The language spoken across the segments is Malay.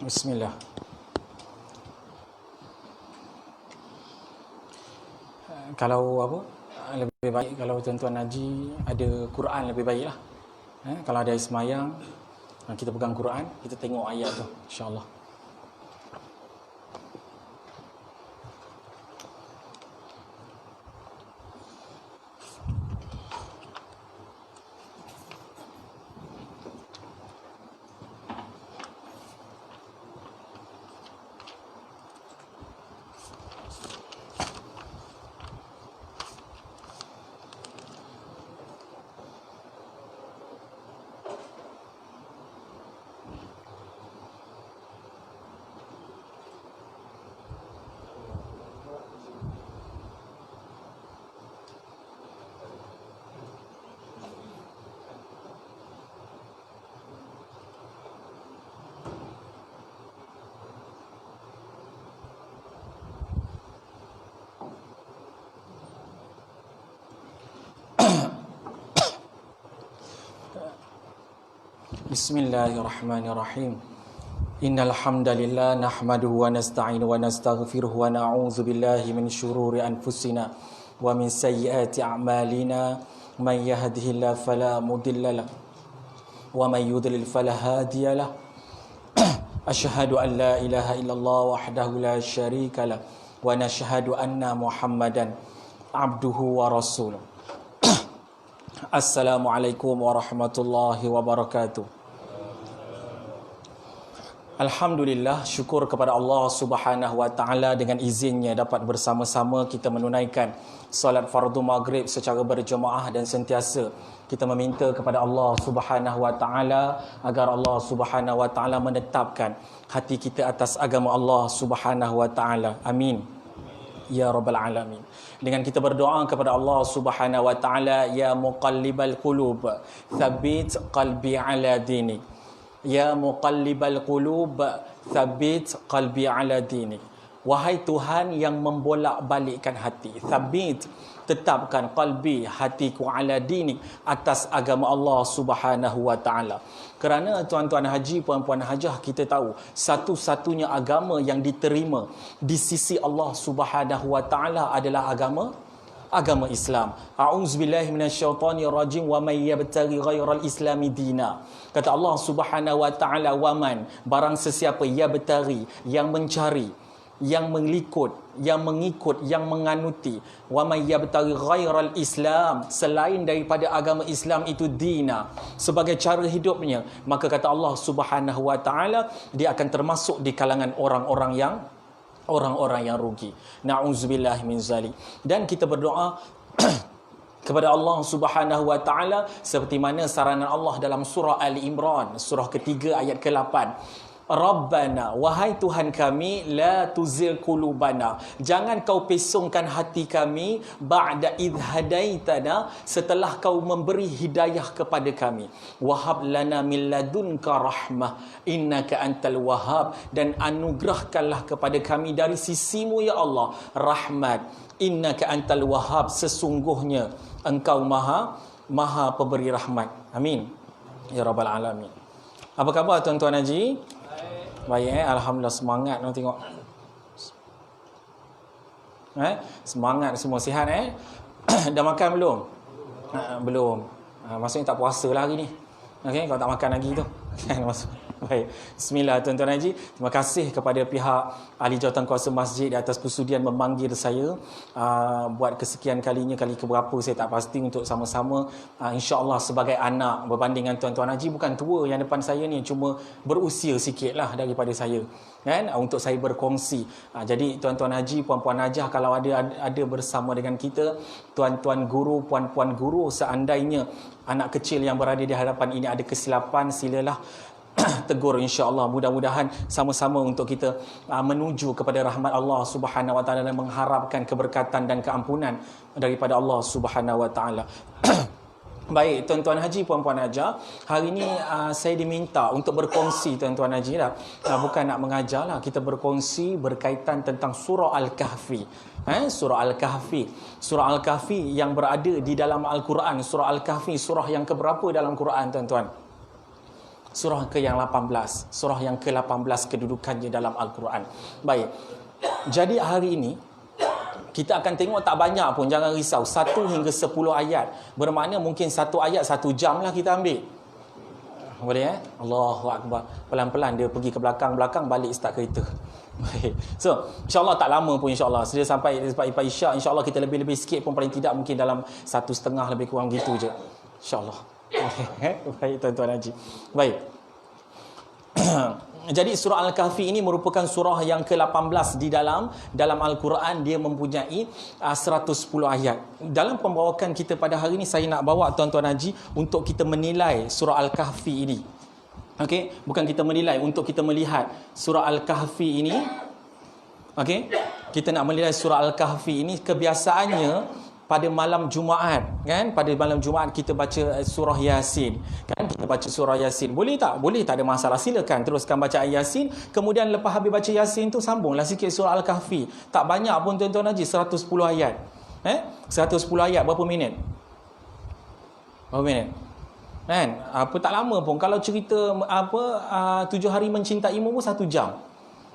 Bismillah. Kalau apa, lebih baik kalau tuan-tuan haji ada Quran lebih baik lah. Kalau ada semayang, kita pegang Quran, kita tengok ayat tu, insya-Allah. Bismillahirrahmanirrahim. Innal hamdalillah nahmaduhu wa nasta'inu wa nastaghfiruhu wa na'udzu billahi min syururi anfusina wa min sayyiati a'malina. Man yahdihillahu fala mudhillalah wa man yudlil fala hadiyalah. Asyhadu an la ilaha illallah wahdahu la syarikalah wa nashhadu anna Muhammadan abduhu wa rasuluh. Assalamualaikum warahmatullahi wabarakatuh. Alhamdulillah, syukur kepada Allah Subhanahu wa taala, dengan izinnya dapat bersama-sama kita menunaikan solat fardu maghrib secara berjemaah, dan sentiasa kita meminta kepada Allah Subhanahu wa taala agar Allah Subhanahu wa taala menetapkan hati kita atas agama Allah Subhanahu wa taala. Amin ya rabbal alamin. Dengan kita berdoa kepada Allah Subhanahu wa taala, ya muqallibal qulub tsabbit qalbi ala dinik. Ya muqallibal qulub tsabbit qalbi ala dinik. Wahai Tuhan yang membolak-balikkan hati, tsabbit, tetapkan, qalbi, hatiku, ala dinik, atas agama Allah Subhanahu wa taala. Kerana tuan-tuan haji, puan-puan hajah, kita tahu satu-satunya agama yang diterima di sisi Allah Subhanahu wa taala adalah agama Islam. A'udzubillahi minasyaitonirrajim. Wa may yabtaghi ghairal islami dina. Kata Allah Subhanahu wa taala, waman, barang sesiapa, yabtaghi, yang mencari, yang mengikut, yang menganuti, wa may yabtaghi ghairal islam, selain daripada agama Islam itu, dina, sebagai cara hidupnya, maka kata Allah Subhanahu wa taala, dia akan termasuk di kalangan orang-orang yang rugi. Na'udzubillah min zalik. Dan kita berdoa kepada Allah Subhanahu wa taala seperti mana saranan Allah dalam surah Ali Imran, surah ketiga ayat ke-8. Rabbana, wahai Tuhan kami, la tuzigh qulubana, jangan kau pesongkan hati kami, ba'da idh hadaitana, setelah kau memberi hidayah kepada kami, wahab lana min ladunka rahmah innaka antal wahhab, dan anugerahkanlah kepada kami dari sisimu ya Allah rahmat, innaka antal wahhab, sesungguhnya engkau maha pemberi rahmat. Amin ya rabbal alamin. Apa khabar tuan-tuan haji? Baik, alhamdulillah, semangat nak tengok. Semangat semua, sihat Dah makan belum? Belum. Maksudnya tak puasa lah hari ni. Okey, kalau tak makan lagi tu. Baik. Bismillah tuan-tuan haji. Terima kasih kepada pihak ahli jawatankuasa masjid di atas persudian memanggil saya buat kesekian kalinya, kali keberapa saya tak pasti, untuk sama-sama insya-Allah sebagai anak berbandingan tuan-tuan haji, bukan tua yang depan saya ni, cuma berusia sikitlah daripada saya, kan, untuk saya berkongsi. Jadi tuan-tuan haji, puan-puan hajah, kalau ada bersama dengan kita tuan-tuan guru, puan-puan guru, seandainya anak kecil yang berada di hadapan ini ada kesilapan, silalah tegur, insya-Allah. Mudah-mudahan sama-sama untuk kita menuju kepada rahmat Allah Subhanahu wa taala dan mengharapkan keberkatan dan keampunan daripada Allah Subhanahu wa taala. Baik, tuan-tuan haji, puan-puan hajah, hari ini saya diminta untuk berkongsi, tuan-tuan haji, bukan nak mengajar lah, kita berkongsi berkaitan tentang surah Al-Kahfi. Surah Al-Kahfi. Surah Al-Kahfi yang berada di dalam Al-Quran. Surah Al-Kahfi surah yang keberapa dalam Quran, tuan-tuan? Surah ke yang 18. Surah yang ke-18 kedudukannya dalam Al-Quran. Baik. Jadi hari ini kita akan tengok tak banyak pun, jangan risau. 1 hingga 10 ayat. Bermakna mungkin 1 ayat 1 jam lah kita ambil. Boleh Allahu Akbar. Pelan-pelan dia pergi ke belakang, balik start kereta. Baik. So, insyaAllah tak lama pun insyaAllah. Sedia sampai Isyak, insyaAllah kita lebih-lebih sikit pun paling tidak mungkin dalam 1,5 lebih kurang gitu je. InsyaAllah. Baik tuan-tuan haji. Baik. Jadi surah Al-Kahfi ini merupakan surah yang ke-18 di dalam Al-Quran. Dia mempunyai 110 ayat. Dalam pembawakan kita pada hari ini, saya nak bawa tuan-tuan haji untuk kita menilai surah Al-Kahfi ini. Okey, bukan kita menilai, untuk kita melihat surah Al-Kahfi ini. Okey, kita nak menilai surah Al-Kahfi ini. Kebiasaannya pada malam Jumaat, kan? Pada malam Jumaat kita baca surah Yasin, kan? Kita baca surah Yasin. Boleh tak? Boleh, tak ada masalah. Silakan teruskan baca Yasin. Kemudian lepas habis baca Yasin tu sambunglah sikit surah Al-Kahfi. Tak banyak pun tuan-tuan haji, 110 ayat. 110 ayat berapa minit? Berapa minit? Kan? Apa tak lama pun. Kalau cerita 7 hari mencintaimu pun 1 jam.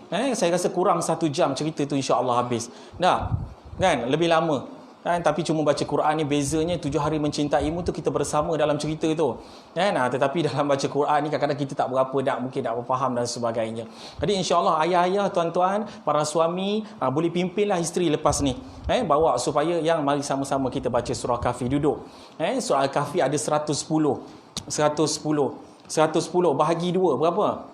Saya rasa kurang 1 jam cerita tu insya-Allah habis. Dah. Kan? Lebih lama. Tapi cuma baca Quran ni bezanya 7 hari mencintaimu tu kita bersama dalam cerita tu. Tetapi dalam baca Quran ni kadang-kadang kita tak berapa mungkin tak faham dan sebagainya. Jadi insya-Allah ayah-ayah, tuan-tuan, para suami boleh pimpinlah isteri lepas ni. Bawa supaya mari sama-sama kita baca surah Kahfi. Duduk. Surah Al-Kahfi ada 110 bahagi 2 berapa?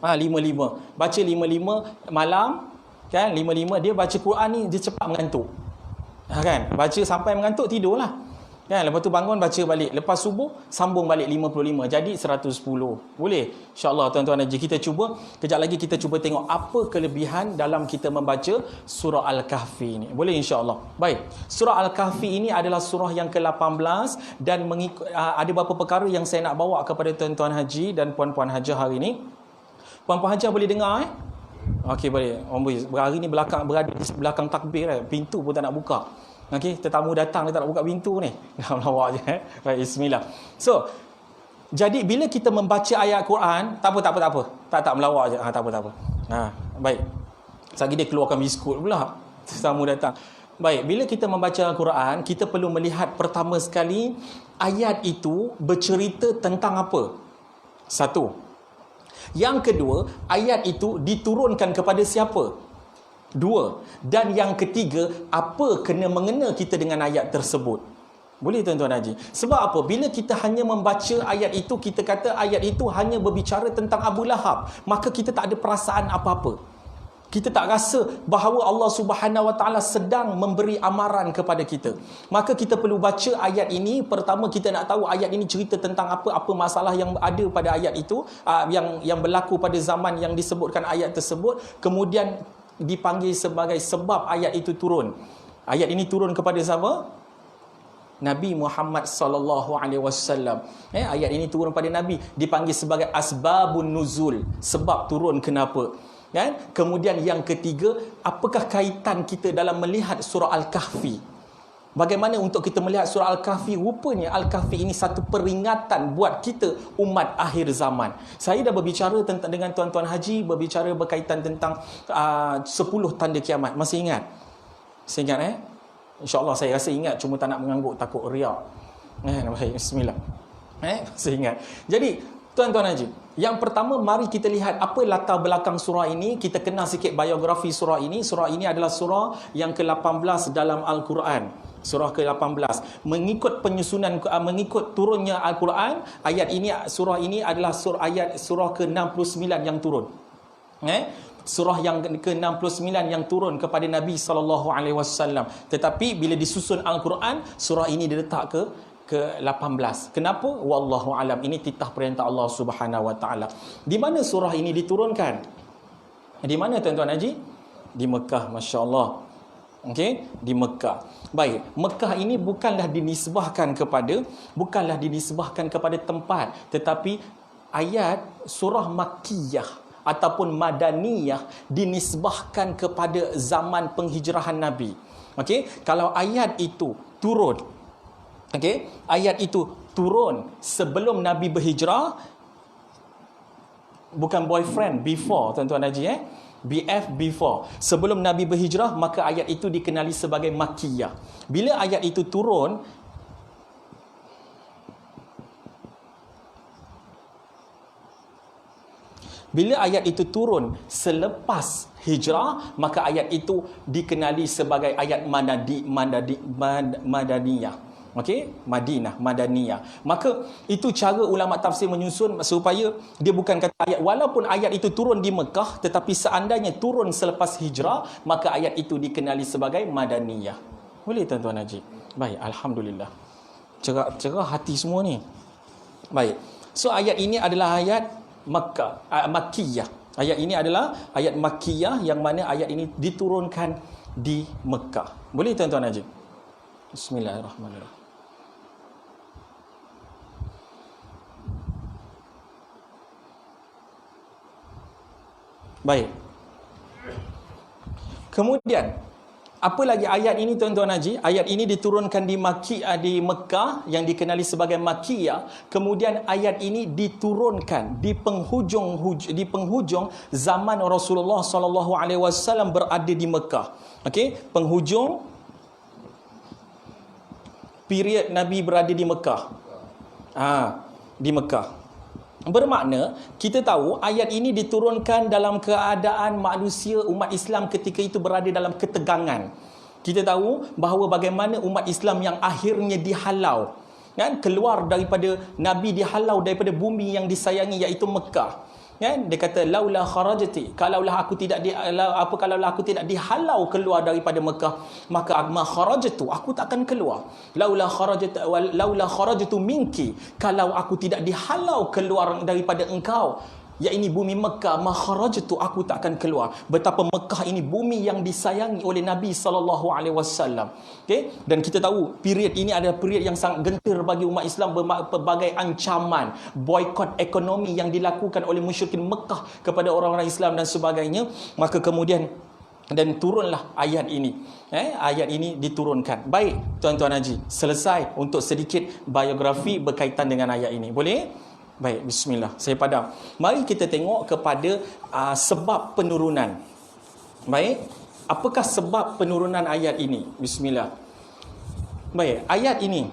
55. Baca 55 malam, kan? 55 dia baca Quran ni dia cepat mengantuk. Kan? Baca sampai mengantuk tidurlah. Kan? Lepas tu bangun baca balik. Lepas subuh sambung balik 55. Jadi 110. Boleh? InsyaAllah tuan-tuan haji, kita cuba kejap lagi kita cuba tengok apa kelebihan dalam kita membaca surah Al-Kahfi ini. Boleh insya-Allah. Baik. Surah Al-Kahfi ini adalah surah yang ke-18 dan ada beberapa perkara yang saya nak bawa kepada tuan-tuan haji dan puan-puan haji hari ini. Puan-puan haji boleh dengar Okey, boleh. Hari ni berada di belakang takbir, pintu pun tak nak buka. Okey, tetamu datang dia tak nak buka pintu ni. Melawak je. Baik, bismillah. So, jadi bila kita membaca ayat Quran, tak apa. Tak melawak je. Tak apa. Baik. Sagi dia keluarkan biskut pula. Tetamu datang. Baik, bila kita membaca Al-Quran, kita perlu melihat pertama sekali ayat itu bercerita tentang apa? 1. Yang kedua, ayat itu diturunkan kepada siapa? 2. Dan yang ketiga, apa kena-mengena kita dengan ayat tersebut? Boleh tuan-tuan haji? Sebab apa? Bila kita hanya membaca ayat itu, kita kata ayat itu hanya berbicara tentang Abu Lahab, maka kita tak ada perasaan apa-apa. Kita tak rasa bahawa Allah Subhanahu Wa Taala sedang memberi amaran kepada kita. Maka kita perlu baca ayat ini. Pertama kita nak tahu ayat ini cerita tentang apa masalah yang ada pada ayat itu, yang berlaku pada zaman yang disebutkan ayat tersebut. Kemudian dipanggil sebagai sebab ayat itu turun. Ayat ini turun kepada siapa? Nabi Muhammad sallallahu alaihi wasallam. Ayat ini turun pada Nabi, dipanggil sebagai asbabun nuzul, sebab turun kenapa. Kan? Kemudian yang ketiga, apakah kaitan kita dalam melihat surah Al-Kahfi? Bagaimana untuk kita melihat surah Al-Kahfi? Rupanya Al-Kahfi ini satu peringatan buat kita umat akhir zaman. Saya dah berbicara dengan tuan-tuan haji, berbicara berkaitan tentang 10 tanda kiamat. Masih ingat? Masih ingat InsyaAllah saya rasa ingat, cuma tak nak mengangguk, takut riak. Baik, bismillah. Masih ingat. Jadi tuan-tuan haji, yang pertama mari kita lihat apa latar belakang surah ini. Kita kenal sikit biografi surah ini. Surah ini adalah surah yang ke-18 dalam Al-Quran. Surah ke-18. Mengikut penyusunan, mengikut turunnya Al-Quran, surah ini adalah surah ke-69 yang turun. Surah yang ke-69 yang turun kepada Nabi SAW. Tetapi bila disusun Al-Quran, surah ini diletak ke-18. Kenapa? Wallahu alam. Ini titah perintah Allah Subhanahu Wa Taala. Di mana surah ini diturunkan? Di mana tuan-tuan haji? Di Mekah, masya-Allah. Okey, di Mekah. Baik, Mekah ini bukanlah dinisbahkan kepada tempat, tetapi ayat surah Makkiyah ataupun Madaniyah dinisbahkan kepada zaman penghijrahan Nabi. Okey, kalau ayat itu turun, ayat itu turun sebelum Nabi berhijrah, bukan boyfriend, before tuan-tuan haji BF before. Sebelum Nabi berhijrah, maka ayat itu dikenali sebagai Makkiyah. Bila ayat itu turun, selepas hijrah, maka ayat itu dikenali sebagai ayat Madaniyah. Okey, Madaniyah. Maka itu cara ulama tafsir menyusun supaya dia bukan kata ayat, walaupun ayat itu turun di Mekah, tetapi seandainya turun selepas hijrah, maka ayat itu dikenali sebagai Madaniyah. Boleh tuan-tuan haji? Baik, alhamdulillah. Cerah hati semua ni. Baik. So ayat ini adalah ayat Makkiyah. Ayat ini adalah ayat Makkiyah, yang mana ayat ini diturunkan di Mekah. Boleh tuan-tuan haji? Bismillahirrahmanirrahim. Baik. Kemudian apa lagi ayat ini tuan-tuan haji? Ayat ini diturunkan di Mekah, yang dikenali sebagai Makkiyah. Kemudian ayat ini diturunkan di penghujung zaman Rasulullah SAW berada di Mekah. Okey, penghujung period Nabi berada di Mekah. Di Mekah. Bermakna kita tahu ayat ini diturunkan dalam keadaan manusia umat Islam ketika itu berada dalam ketegangan. Kita tahu bahawa bagaimana umat Islam yang akhirnya dihalau, kan, keluar daripada Nabi, dihalau daripada bumi yang disayangi, iaitu Mekah. Kan, dia kata laula kharajati, kalaulah aku tidak dihalau keluar daripada Mekah, maka ma kharajtu, aku tak akan keluar. Laula kharajtu minki, kalau aku tidak dihalau keluar daripada engkau, yakni bumi Mekah, ma kharajtu, aku tak akan keluar. Betapa Mekah ini bumi yang disayangi oleh Nabi SAW. Okay? Dan kita tahu period ini adalah period yang sangat gentir bagi umat Islam, berbagai ancaman, boikot ekonomi yang dilakukan oleh musyrikin Mekah kepada orang-orang Islam dan sebagainya. Maka kemudian dan turunlah ayat ini. Ayat ini diturunkan. Baik tuan-tuan haji, selesai untuk sedikit biografi berkaitan dengan ayat ini. Boleh? Baik, bismillah. Saya padam. Mari kita tengok kepada sebab penurunan. Baik, apakah sebab penurunan ayat ini? Bismillah. Baik, ayat ini.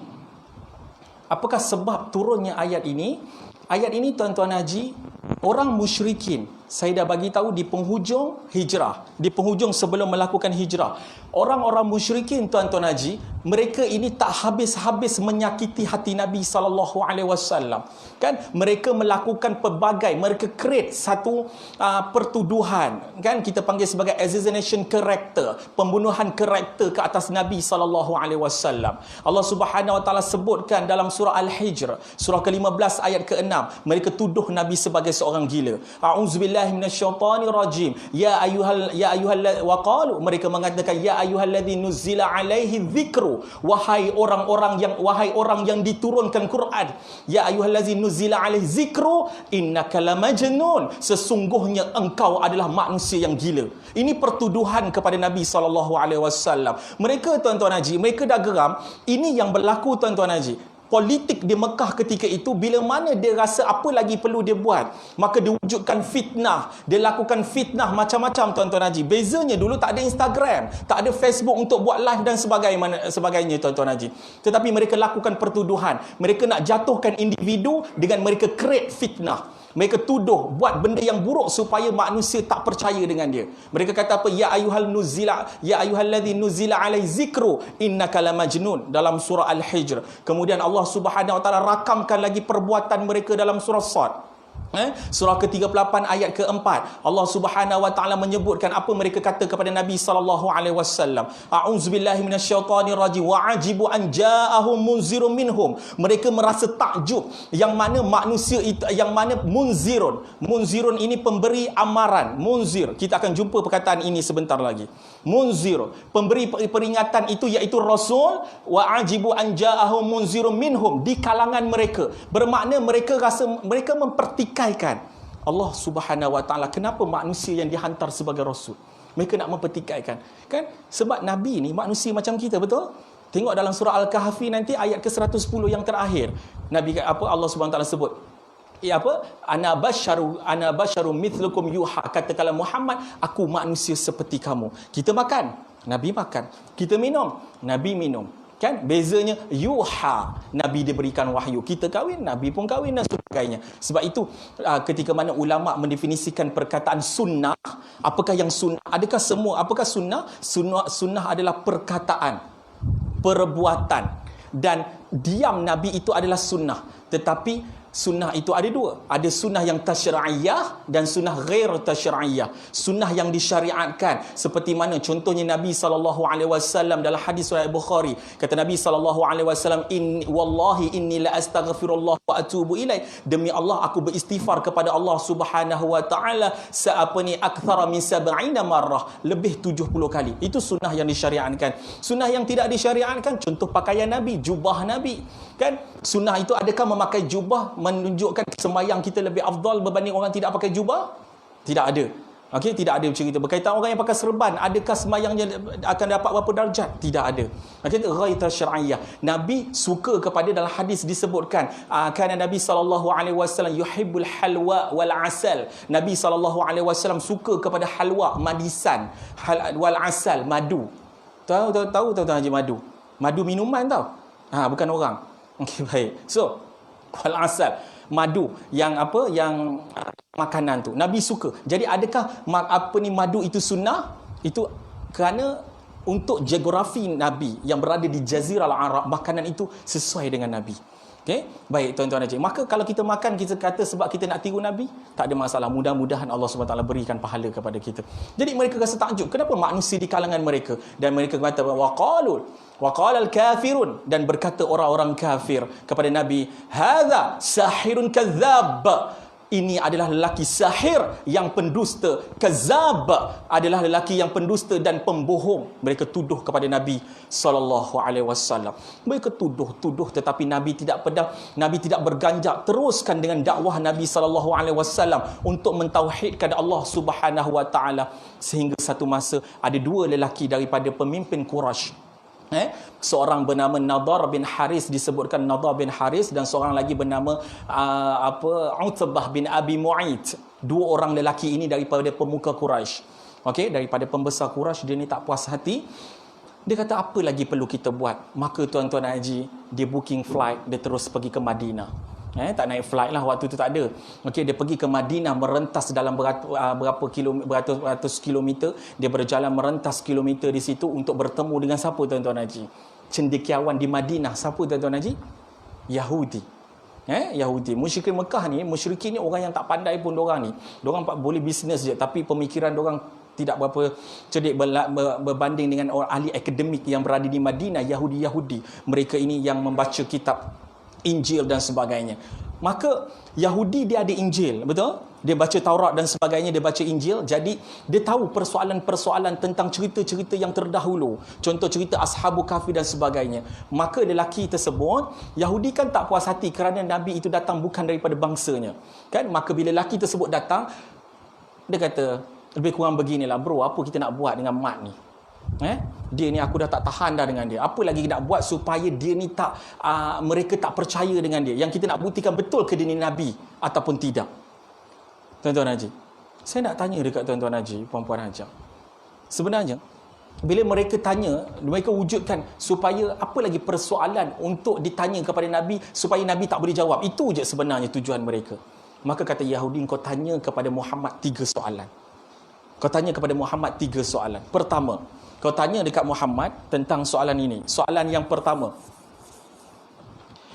Apakah sebab turunnya ayat ini? Ayat ini tuan-tuan haji, orang musyrikin, saya dah bagi tahu di penghujung hijrah, di penghujung sebelum melakukan hijrah. Orang-orang musyrikin tuan-tuan haji, mereka ini tak habis-habis menyakiti hati Nabi SAW. Kan, mereka melakukan pelbagai, mereka create satu pertuduhan, kan, kita panggil sebagai assassination character, pembunuhan karakter ke atas Nabi SAW. Allah Subhanahu Wa Taala sebutkan dalam surah Al-Hijr, surah ke-15 ayat ke-6, mereka tuduh Nabi sebagai seorang gila. A'udzubillahi minasyaitonirrajim. Ya ayyuhal wa qalu, mereka mengatakan ya ayyuhalladzi nuzila alaihi dzikru, wahai orang yang diturunkan Quran, ya ayyuhallazi nuzila alaihi dzikru innaka lamajnun, sesungguhnya engkau adalah manusia yang gila. Ini pertuduhan kepada Nabi SAW. Mereka tuan-tuan haji, mereka dah geram. Ini yang berlaku tuan-tuan haji. Politik di Mekah ketika itu, bila mana dia rasa apa lagi perlu dia buat, maka dia wujudkan fitnah. Dia lakukan fitnah macam-macam tuan-tuan haji. Bezanya dulu tak ada Instagram, tak ada Facebook untuk buat live dan sebagainya tuan-tuan haji. Tetapi mereka lakukan pertuduhan. Mereka nak jatuhkan individu dengan mereka create fitnah. Mereka tuduh, buat benda yang buruk supaya manusia tak percaya dengan dia. Mereka kata apa? Ya ayyuhalladzi nuzila alaihi zikru innaka lamajnun, dalam surah Al-Hijr. Kemudian Allah Subhanahu Wa Taala rakamkan lagi perbuatan mereka dalam surah Sad. Surah ke-38 ayat ke-4, Allah Subhanahu Wa Taala menyebutkan apa mereka kata kepada Nabi SAW. A'udzubillahi minasyaitonirrajim wa ajibu an ja'ahum munzirun minhum. Mereka merasa takjub, yang mana manusia itu, yang mana munzirun ini pemberi amaran. Munzir, kita akan jumpa perkataan ini sebentar lagi. Munzir, pemberi peringatan itu iaitu Rasul. Wa ajibu an ja'ahum munzirun minhum, di kalangan mereka. Bermakna mereka rasa, mereka mempertikaikan Allah Subhanahu Wa Taala. Kenapa manusia yang dihantar sebagai Rasul? Mereka nak mempertikaikan, kan? Sebab Nabi ni manusia macam kita, betul? Tengok dalam surah Al-Kahfi nanti ayat ke-110 yang terakhir. Nabi apa Allah Subhanahu Wa Taala sebut? ana basyaru mithlukum yuha, katakanlah Muhammad, aku manusia seperti kamu. Kita makan, Nabi makan. Kita minum, Nabi minum. Kan bezanya, yuha, Nabi diberikan wahyu. Kita kahwin, Nabi pun kahwin dan sebagainya. Sebab itu ketika mana ulama mendefinisikan perkataan sunnah, apakah yang sunnah? Adakah semua? Apakah sunnah? Sunnah adalah perkataan, perbuatan, dan diam Nabi itu adalah sunnah. Tetapi sunnah itu ada dua. Ada sunnah yang tasyri'iyah dan sunnah ghair tasyri'iyah. Sunnah yang disyariatkan. Seperti mana contohnya Nabi SAW dalam hadis riwayat Bukhari. Kata Nabi SAW, wallahi inni la astaghfirullah wa atubu ilaih. Demi Allah, aku beristighfar kepada Allah Subhanahu wa taala akthara min 70 marrah, lebih 70 kali. Itu sunnah yang disyariatkan. Sunnah yang tidak disyariatkan, contoh pakaian Nabi, jubah Nabi. Kan sunnah itu, adakah memakai jubah menunjukkan sembahyang kita lebih afdal berbanding orang tidak pakai jubah? Tidak ada. Okey, tidak ada cerita berkaitan orang yang pakai serban, adakah sembahyangnya akan dapat berapa darjat? Tidak ada. Okey, itu ghair syar'iyyah. Nabi suka kepada, dalam hadis disebutkan, kana Nabi SAW yuhibbul halwa wal asal. Nabi SAW suka kepada halwa, manisan, wal asal, madu. Tahu Haji madu? Madu minuman tau. Bukan orang. Okey, baik. So, wal asal, madu yang apa, yang makanan tu Nabi suka. Jadi adakah madu itu sunnah? Itu kerana untuk geografi Nabi yang berada di Jazirah Al-Arab, makanan itu sesuai dengan Nabi. Okey, baik tuan-tuan dan cikgu. Maka kalau kita makan, kita kata sebab kita nak tiru Nabi, tak ada masalah. Mudah-mudahan Allah SWT berikan pahala kepada kita. Jadi mereka rasa takjub, kenapa manusia di kalangan mereka, dan mereka kata waqala al-kafirun, dan berkata orang-orang kafir kepada Nabi, hadza sahirun kadzab, ini adalah lelaki sahir yang pendusta, kazab adalah lelaki yang pendusta dan pembohong. Mereka tuduh kepada Nabi SAW. Mereka tuduh, tetapi Nabi tidak pedam, Nabi tidak berganjak, teruskan dengan dakwah Nabi SAW untuk mentauhidkan Allah Subhanahu wa taala. Sehingga satu masa ada dua lelaki daripada pemimpin Quraisy, seorang bernama Nadar bin Haris, disebutkan Nadar bin Haris, dan seorang lagi bernama Utbah bin Abi Mu'ayt. Dua orang lelaki ini daripada pemuka Quraisy. Okey, daripada pembesar Quraisy. Dia ni tak puas hati. Dia kata, apa lagi perlu kita buat? Maka tuan-tuan haji, dia booking flight, dia terus pergi ke Madinah. Tak naik flight lah, waktu tu tak ada. Okey, dia pergi ke Madinah, merentas dalam beratus kilometer. Dia berjalan merentas kilometer di situ untuk bertemu dengan siapa tuan-tuan haji? Cendekiawan di Madinah. Siapa tuan-tuan haji? Yahudi. Yahudi. Musyrikin Mekah ni, musyrikin ni orang yang tak pandai pun dorang ni. Dorang boleh bisnes je, tapi pemikiran dorang tidak berapa cerdik berbanding dengan orang ahli akademik yang berada di Madinah, Yahudi. Mereka ini yang membaca kitab Injil dan sebagainya. Maka Yahudi dia ada Injil, betul? Dia baca Taurat dan sebagainya, dia baca Injil. Jadi dia tahu persoalan-persoalan tentang cerita-cerita yang terdahulu. Contoh cerita Ashabul Kahfi dan sebagainya. Maka lelaki tersebut, Yahudi kan tak puas hati kerana Nabi itu datang bukan daripada bangsanya. Kan? Maka bila lelaki tersebut datang, dia kata, lebih kurang beginilah, bro, apa kita nak buat dengan mat ni? Dia ni aku dah tak tahan dah dengan dia. Apa lagi nak buat supaya dia ni tak mereka tak percaya dengan dia? Yang kita nak buktikan betul ke dia ni Nabi ataupun tidak. Tuan-tuan haji, saya nak tanya dekat tuan-tuan haji, puan-puan haji. Sebenarnya bila mereka tanya, mereka wujudkan supaya apa lagi persoalan untuk ditanya kepada Nabi supaya Nabi tak boleh jawab. Itu je sebenarnya tujuan mereka. Maka kata Yahudi, kau tanya kepada Muhammad 3 soalan. Kau tanya kepada Muhammad 3 soalan. Pertama, kau tanya dekat Muhammad tentang soalan ini. Soalan yang pertama,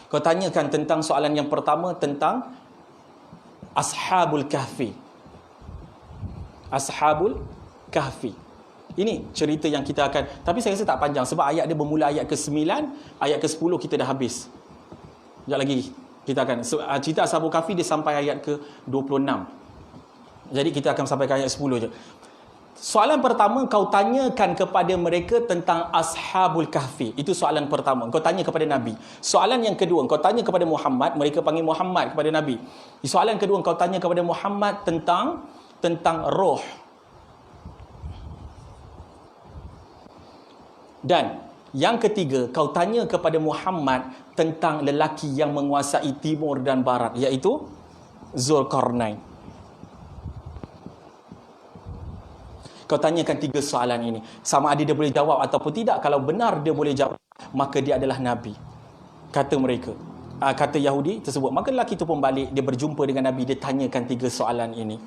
kau tanyakan tentang soalan yang pertama tentang Ashabul Kahfi. Ashabul Kahfi. Ini cerita yang kita akan, tapi saya rasa tak panjang sebab ayat dia bermula ayat ke-9, ayat ke-10 kita dah habis. Sekejap lagi kita akan cerita Ashabul Kahfi dia sampai ayat ke-26. Jadi kita akan sampai ke ayat 10 je. Soalan pertama, kau tanyakan kepada mereka tentang Ashabul Kahfi. Itu soalan pertama. Kau tanya kepada Nabi. Soalan yang kedua, kau tanya kepada Muhammad. Mereka panggil Muhammad kepada Nabi. Soalan kedua, kau tanya kepada Muhammad tentang roh. Dan yang ketiga, kau tanya kepada Muhammad tentang lelaki yang menguasai timur dan barat, iaitu Zulkarnain. Kau tanyakan 3 soalan ini, sama ada dia boleh jawab ataupun tidak. Kalau benar dia boleh jawab, maka dia adalah Nabi, kata mereka. Kata Yahudi tersebut. Maka lelaki itu pun balik, dia berjumpa dengan Nabi, dia tanyakan 3 soalan ini.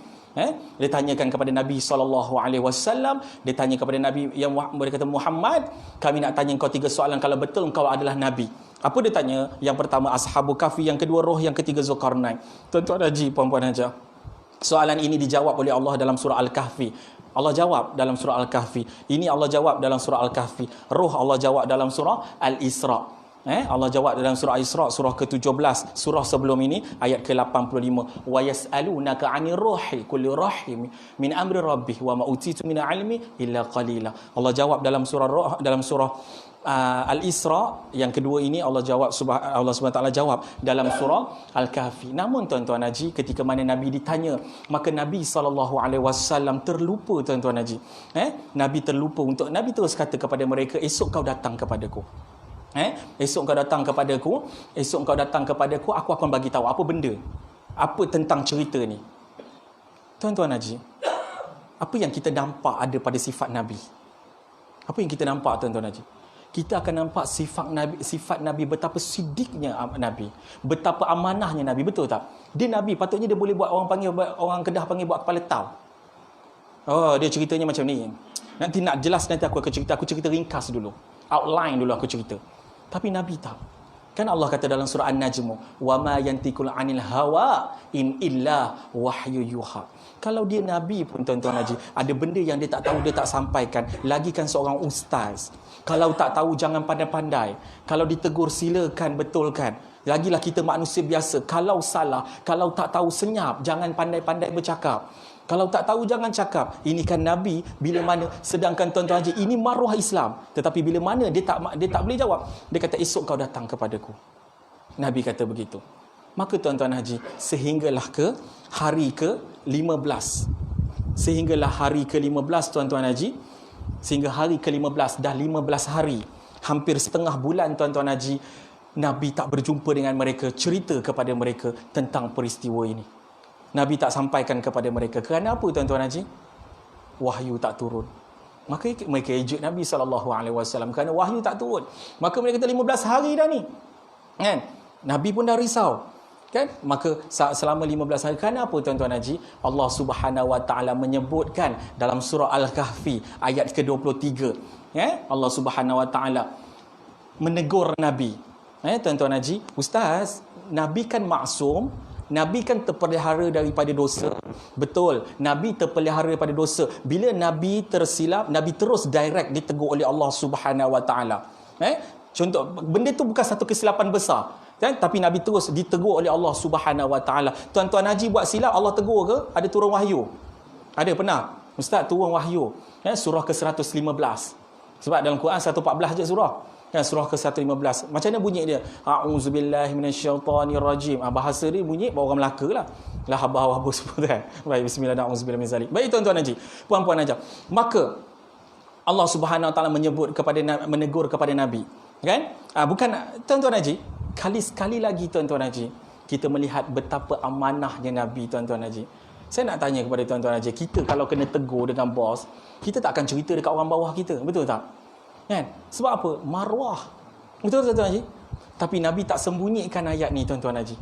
Dia tanyakan kepada Nabi SAW, dia tanya kepada Nabi yang dia kata, Muhammad, kami nak tanya kau 3 soalan, kalau betul engkau adalah Nabi. Apa dia tanya? Yang pertama Ashabul Kahfi, yang kedua roh, yang ketiga Zulkarnain. Tuan-tuan haji, puan-puan haji, soalan ini dijawab oleh Allah dalam surah Al-Kahfi. Allah jawab dalam surah Al-Kahfi. Ini Allah jawab dalam surah Al-Kahfi. Roh Allah jawab dalam surah Al-Isra. Allah jawab dalam surah Al-Isra, surah ke-17. Surah sebelum ini, ayat ke-85. Wa yas'alunaka 'anir ruhi kulli ruhi min amri rabbih wa ma utitu min 'ilmi illa qalila. Allah jawab dalam surah Roh, dalam surah Al-Isra. Yang kedua ini Allah jawab, Allah SWT jawab dalam surah Al-Kahfi. Namun tuan-tuan haji, ketika mana Nabi ditanya, maka Nabi SAW terlupa, tuan-tuan haji. Nabi terlupa untuk, Nabi terus kata kepada mereka, esok kau datang kepadaku. Esok kau datang kepadaku, esok kau datang kepadaku, aku akan bagi tahu apa benda, apa tentang cerita ni. Tuan-tuan haji, apa yang kita nampak ada pada sifat Nabi? Apa yang kita nampak, tuan-tuan haji? Kita akan nampak sifat Nabi, betapa sidiknya Nabi, betapa amanahnya Nabi, betul tak? Dia Nabi, patutnya dia boleh buat, orang Kedah panggil buat kepala tau. Oh, dia ceritanya macam ni. Nanti nak jelas, nanti aku cerita ringkas dulu, outline dulu aku cerita. Tapi Nabi tak. Kan Allah kata dalam surah An-Najm, wa ma yantiqul 'anil hawa in illa wahyu yuha. Kalau dia Nabi pun, tuan-tuan haji, ada benda yang dia tak tahu, dia tak sampaikan. Lagikan seorang ustaz. Kalau tak tahu, jangan pandai-pandai. Kalau ditegur, silakan betulkan. Lagilah kita manusia biasa. Kalau salah, kalau tak tahu, senyap. Jangan pandai-pandai bercakap. Kalau tak tahu, jangan cakap. Ini kan Nabi, bila mana, sedangkan tuan-tuan haji, ini maruah Islam. Tetapi bila mana dia tak boleh jawab, dia kata, esok kau datang kepadaku. Nabi kata begitu. Maka tuan-tuan haji, sehinggalah ke hari ke-15. Sehinggalah hari ke-15, tuan-tuan haji. Sehingga hari ke-15, dah 15 hari. Hampir setengah bulan, tuan-tuan haji, Nabi tak berjumpa dengan mereka, cerita kepada mereka tentang peristiwa ini. Nabi tak sampaikan kepada mereka. Kerana apa, tuan-tuan haji? Wahyu tak turun. Maka mereka ejek Nabi SAW kerana wahyu tak turun. Maka mereka kata 15 hari dah ni. Kan? Nabi pun dah risau. Kan? Maka selama 15 hari, kerana apa, tuan-tuan haji? Allah Subhanahu Wa Taala menyebutkan dalam surah Al-Kahfi ayat ke-23. Allah Subhanahu Wa Taala menegur Nabi. Tuan-tuan haji, ustaz, Nabi kan maksum, Nabi kan terpelihara daripada dosa. Betul, Nabi terpelihara daripada dosa. Bila Nabi tersilap, Nabi terus direct ditegur oleh Allah Subhanahu Wa Taala. Contoh, benda tu bukan satu kesilapan besar, kan? Tapi Nabi terus ditegur oleh Allah Subhanahu Wa Taala. Tuan-tuan haji buat silap, Allah tegur ke? Ada turun wahyu? Ada pernah? Ustaz, turun wahyu. Surah ke-115. Sebab dalam Quran 114 je surah. Surah ke-115. Macam mana bunyi dia? A'udzubillahi minasyaitonirrajim. Bahasa dia bunyi bawa orang Melaka lah. Lah habah-habah sebut kan. Baik, bismillahirrahmanirrahim. Baik, tuan-tuan haji, puan-puan haji. Maka Allah Subhanahu Wa Taala menegur kepada Nabi. Kan? Bukan, tuan-tuan haji, sekali lagi, tuan-tuan haji, kita melihat betapa amanahnya Nabi, tuan-tuan haji. Saya nak tanya kepada tuan-tuan haji, kita kalau kena tegur dengan bos, kita tak akan cerita dekat orang bawah kita, betul tak? Kan? Sebab apa? Maruah. Betul, tuan-tuan haji? Tapi Nabi tak sembunyikan ayat ni, tuan-tuan haji.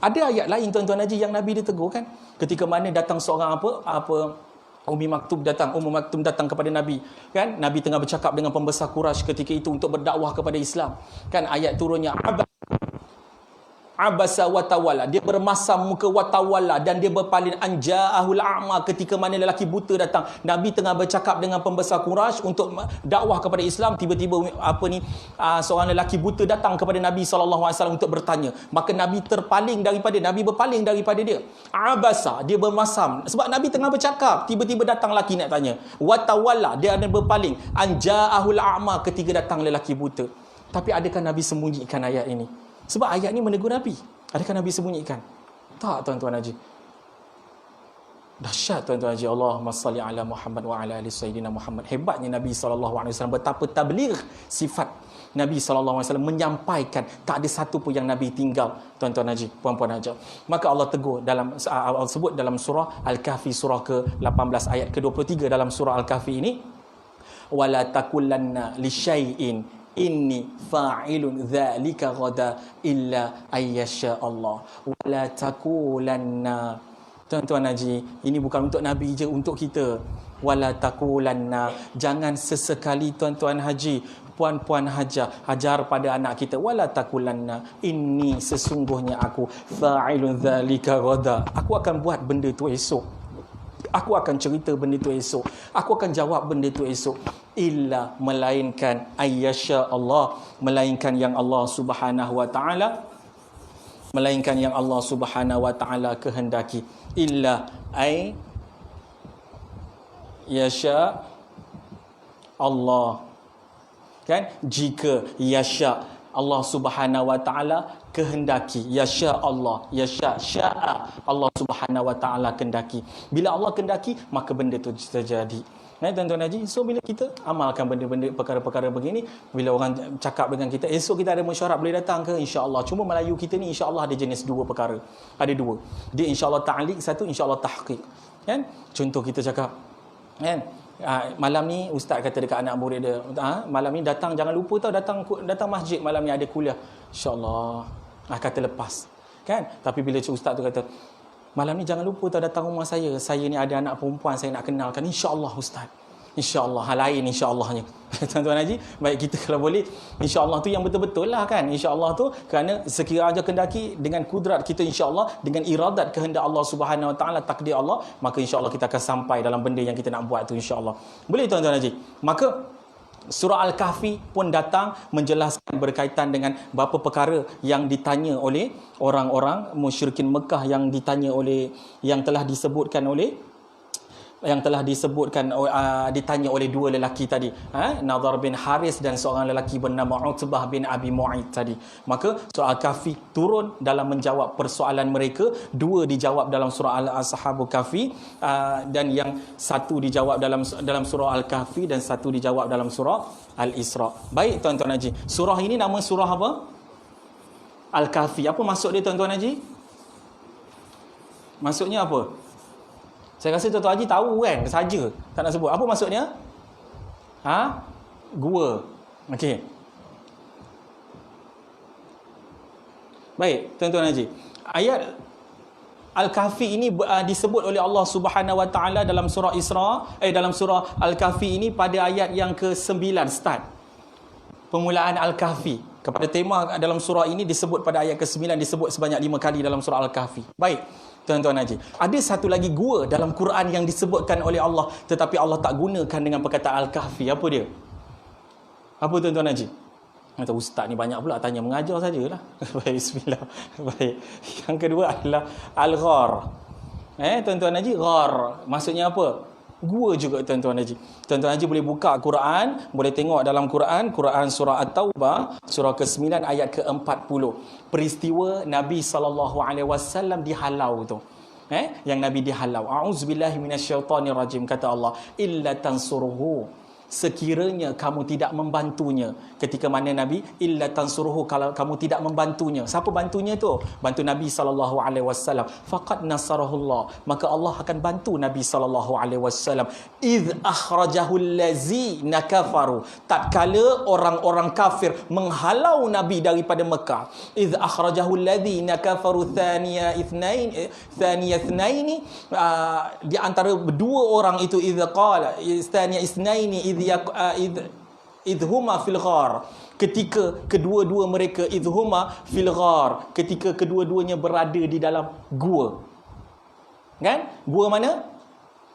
Ada ayat lain, tuan-tuan haji, yang Nabi ditegur kan? Ketika mana datang seorang Ummu Maktum datang kepada Nabi, kan? Nabi tengah bercakap dengan pembesar Quraisy ketika itu untuk berdakwah kepada Islam. Kan ayat turunnya abasa wa tawalla, dia bermasam muka wa tawalla, dan dia berpaling, anja'ahul a'ma, ketika mana lelaki buta datang. Nabi tengah bercakap dengan pembesar Quraisy untuk dakwah kepada Islam, tiba-tiba seorang lelaki buta datang kepada Nabi SAW untuk bertanya. Maka Nabi berpaling daripada dia. Abasa, dia bermasam sebab Nabi tengah bercakap, tiba-tiba datang lelaki nak tanya. Wa tawalla, dia ada berpaling, anja'ahul a'ma, ketika datang lelaki buta. Tapi adakah Nabi sembunyikan ayat ini? Sebab ayat ni menegur Nabi. Adakah Nabi sembunyikan? Tak, tuan-tuan haji. Dahsyat, tuan-tuan haji. Allahumma salli ala Muhammad wa ala ali sayyidina Muhammad. Hebatnya Nabi SAW. Betapa tabligh sifat Nabi SAW menyampaikan, tak ada satu pun yang Nabi tinggal, tuan-tuan haji, puan-puan haji. Maka Allah tegur dalam Allah sebut dalam surah Al-Kahfi surah ke-18 ayat ke-23 dalam surah Al-Kahfi ini, wala takullanna li syai'in inni fa'ilun dzalika ghada illa ayyasha Allah. Wala takulanna, tuan-tuan haji, ini bukan untuk Nabi je, untuk kita. Wala takulanna, jangan sesekali tuan-tuan haji, puan-puan hajar, ajar pada anak kita, wala takulanna inni, sesungguhnya aku fa'ilun dzalika ghada, aku akan buat benda tu esok, aku akan cerita benda tu esok, aku akan jawab benda tu esok, illa, melainkan ayyasha Allah, melainkan yang Allah Subhanahu wa taala, melainkan yang Allah Subhanahu wa taala kehendaki. Illa ay yasha Allah, kan, jika yasha Allah Subhanahu wa taala kehendaki, yasha Allah, yasha syaa Allah Subhanahu wa taala kehendaki. Bila Allah kehendaki, maka benda tu terjadi. Tuan-tuan haji, so bila kita amalkan benda-benda perkara-perkara begini, bila orang cakap dengan kita, esok kita ada mesyuarat, boleh datang ke? InsyaAllah. Cuma Melayu kita ni insyaAllah ada jenis dua perkara. Ada dua. Dia insyaAllah ta'liq, satu insyaAllah tahqiq. Kan? Contoh kita cakap, kan? Malam ni ustaz kata dekat anak murid dia, malam ni datang, jangan lupa tau, datang masjid malam ni ada kuliah. InsyaAllah. Kata lepas. Kan? Tapi bila ustaz tu kata, malam ni jangan lupa tau datang rumah saya ni ada anak perempuan saya nak kenalkan. InsyaAllah ustaz. InsyaAllah. Hal lain insyaAllahnya. Tuan-tuan haji, baik kita kalau boleh, insyaAllah tu yang betul-betul lah kan. InsyaAllah tu kerana sekiranya kendaki dengan kudrat kita, insyaAllah dengan iradat kehendak Allah Subhanahu wa taala, takdir Allah, maka insyaAllah kita akan sampai dalam benda yang kita nak buat tu, insyaAllah. Boleh tuan-tuan haji? Maka surah Al-Kahfi pun datang menjelaskan berkaitan dengan beberapa perkara yang ditanya oleh orang-orang musyrikin Mekah, yang ditanya oleh, yang telah disebutkan oleh ditanya oleh dua lelaki tadi, Nadhar bin Haris dan seorang lelaki bernama Utbah bin Abi Mu'aid tadi. Maka surah Al-Kahfi turun dalam menjawab persoalan mereka. Dua dijawab dalam surah Al-Ashabul Kahfi, dan yang satu dijawab dalam surah Al-Kahfi dan satu dijawab dalam surah Al-Isra. Baik tuan-tuan haji, surah ini nama surah apa? Al-Kahfi. Apa maksud dia tuan-tuan haji? Maksudnya apa? Saya rasa tuan-tuan haji tahu kan, saja tak nak sebut. Apa maksudnya? Gua. Okey. Baik, tuan-tuan haji. Ayat Al-Kahfi ini disebut oleh Allah Subhanahu wa taala dalam surah dalam surah Al-Kahfi ini pada ayat yang ke-9 start. Permulaan Al-Kahfi. Kepada tema dalam surah ini disebut pada ayat ke-9, disebut sebanyak 5 kali dalam surah Al-Kahfi. Baik, tuan-tuan haji. Ada satu lagi gua dalam Quran yang disebutkan oleh Allah, tetapi Allah tak gunakan dengan perkataan Al-Kahfi. Apa dia? Apa tuan-tuan haji? Kata ustaz ni banyak pula tanya, mengajar sajalah. Baik, bismillah. Baik. Yang kedua adalah Al-Ghar. Tuan-tuan haji, ghar maksudnya apa? Gua juga tuan-tuan haji. Tuan-tuan haji boleh buka Quran, boleh tengok dalam Quran surah At-Taubah, surah ke-9 ayat ke-40. Peristiwa Nabi SAW dihalau tu. Yang Nabi dihalau. A'udzubillahi minasyaitonirrajim, kata Allah, illa tansuruhu, sekiranya kamu tidak membantunya. Ketika mana Nabi, illa tansuruhu, kalau kamu tidak membantunya. Siapa bantunya tu? Bantu Nabi SAW. Faqad nasarahullah, maka Allah akan bantu Nabi SAW. Idh akhrajahu allazina kafaru, tatkala orang-orang kafir menghalau Nabi daripada Mekah. Idh akhrajahu allazina kafaru thaniya ithnaini, di antara dua orang itu, idh qala thaniya ithnaini idhuma fil ghar, ketika kedua-dua mereka, idhuma fil ghar, ketika kedua-duanya berada di dalam gua. Kan? Gua mana?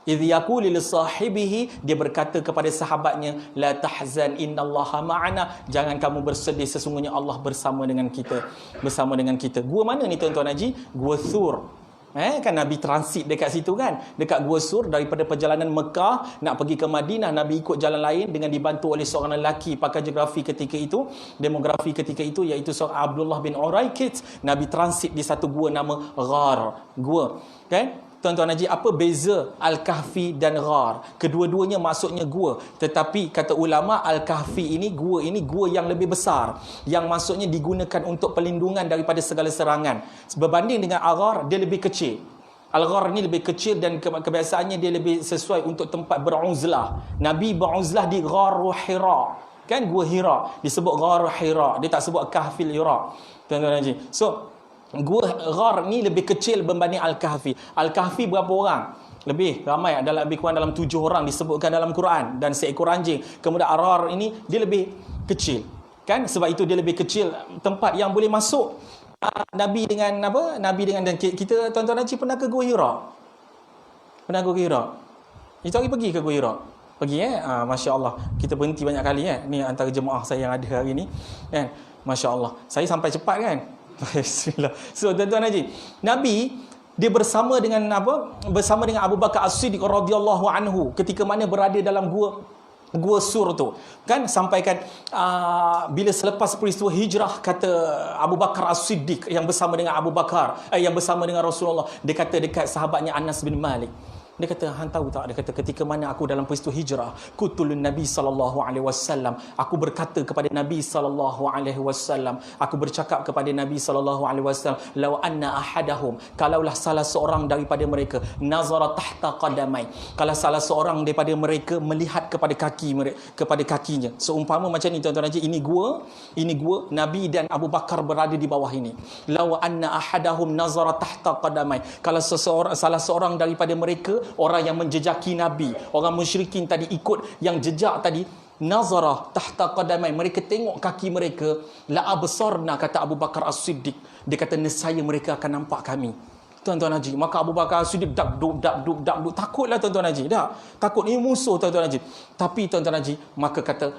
Idh yaqulu li sahibihi, dia berkata kepada sahabatnya, la tahzan innallaha ma'ana, jangan kamu bersedih, sesungguhnya Allah bersama dengan kita. Bersama dengan kita. Gua mana ni tuan-tuan haji? Gua Thur. Kan Nabi transit dekat situ kan, dekat Gua Sur. Daripada perjalanan Mekah nak pergi ke Madinah, Nabi ikut jalan lain dengan dibantu oleh seorang lelaki pakar geografi ketika itu, demografi ketika itu, iaitu seorang Abdullah bin Uraikit. Nabi transit di satu gua nama Ghar, gua, kan? Tuan-tuan haji, apa beza Al-Kahfi dan Ghar? Kedua-duanya maksudnya gua. Tetapi kata ulama, Al-Kahfi ini gua yang lebih besar. Yang maksudnya digunakan untuk perlindungan daripada segala serangan. Berbanding dengan Al-Ghar, dia lebih kecil. Al-Ghar ni lebih kecil dan kebiasaannya dia lebih sesuai untuk tempat beruzlah. Nabi beruzlah di Ghar Hira. Kan gua Hira disebut Ghar Hira. Dia tak sebut Kahfil Hira. Tuan-tuan haji. So, gua Ghar ni lebih kecil berbanding Al-Kahfi. Al-Kahfi berapa orang? Lebih ramai, lebih kurang dalam 7 orang disebutkan dalam Quran, dan seekor anjing. Kemudian Al-Ghar ini dia lebih kecil. Kan sebab itu dia lebih kecil, tempat yang boleh masuk Nabi dengan apa? Nabi dengan, dan kita tuan-tuan haji pernah ke Gua Hira? Pernah ke Gua Hira? Itu hari pergi ke Gua Hira? Pergi Masya Allah. Kita berhenti banyak kali Ni antara jemaah saya yang ada hari ni kan. Masya Allah. Saya sampai cepat kan. Bismillah. So tuan-tuan haji, Nabi dia bersama dengan apa? Bersama dengan Abu Bakar As-Siddiq radhiyallahu anhu ketika mana berada dalam gua Sur tu. Kan sampaikan bila selepas peristiwa hijrah, kata Abu Bakar As-Siddiq yang bersama dengan yang bersama dengan Rasulullah, dia kata dekat sahabatnya Anas bin Malik. Dia kata, hang tahu tak? Dia kata, ketika mana aku dalam peristiwa hijrah, kutulun Nabi SAW, aku berkata kepada Nabi SAW, aku bercakap kepada Nabi SAW, law anna ahadahum, kalaulah salah seorang daripada mereka, nazara tahta qadamai, kalau salah seorang daripada mereka melihat kepada kakinya. Seumpama macam ni tuan-tuan haji, ini gua, Nabi dan Abu Bakar berada di bawah ini. Law anna ahadahum nazara tahta qadamai, kalau salah seorang daripada mereka, orang yang menjejaki Nabi, orang musyrikin tadi ikut yang jejak tadi, nazarah tahta qadamai, mereka tengok kaki mereka, la absarna, kata Abu Bakar As-Siddiq, dia kata nescaya mereka akan nampak kami. Tuan-tuan haji, maka Abu Bakar As-Siddiq dakduk, takutlah tuan-tuan haji, takut ini musuh tuan-tuan haji. Tapi tuan-tuan haji, maka kata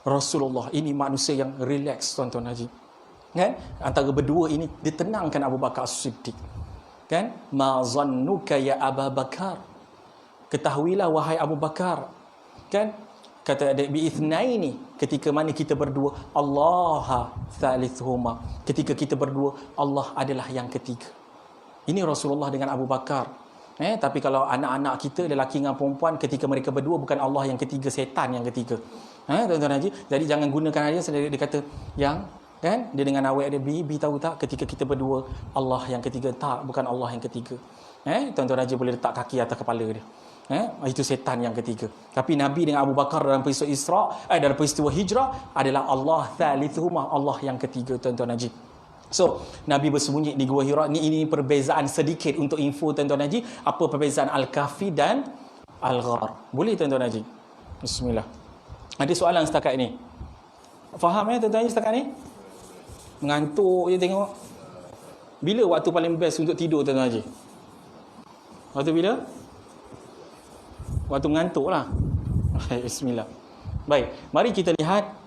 Rasulullah, ini manusia yang relax tuan-tuan haji. Kan? Antara berdua ini ditenangkan Abu Bakar As-Siddiq. Kan? Ma zannuka ya Abu Bakar, ketahuilah wahai Abu Bakar, kan, kata bi'ithnaini, ketika mana kita berdua, Allah thalithuhuma, ketika kita berdua, Allah adalah yang ketiga. Ini Rasulullah dengan Abu Bakar. Tapi kalau anak-anak kita, lelaki dengan perempuan, ketika mereka berdua, bukan Allah yang ketiga, setan yang ketiga. Tuan-tuan haji, jadi jangan gunakan aja dia kata yang kan, dia dengan awak dia, bibi tahu tak, ketika kita berdua, Allah yang ketiga. Tak, bukan Allah yang ketiga. Tuan-tuan haji boleh letak kaki atas kepala dia. Itu setan yang ketiga. Tapi Nabi dengan Abu Bakar dalam peristiwa dalam peristiwa hijrah adalah Allah thalithuhuma, Allah yang ketiga tuan-tuan haji. So, Nabi bersembunyi di Gua Hira. Ini perbezaan sedikit untuk info tuan-tuan haji, apa perbezaan Al-Kahfi dan Al-Ghar. Boleh tuan-tuan haji? Bismillah. Ada soalan setakat ini? Faham tuan-tuan haji setakat ni? Mengantuk je tengok. Bila waktu paling best untuk tidur tuan-tuan haji? Waktu bila? Waktu mengantuk lah. Bismillah. Baik, mari kita lihat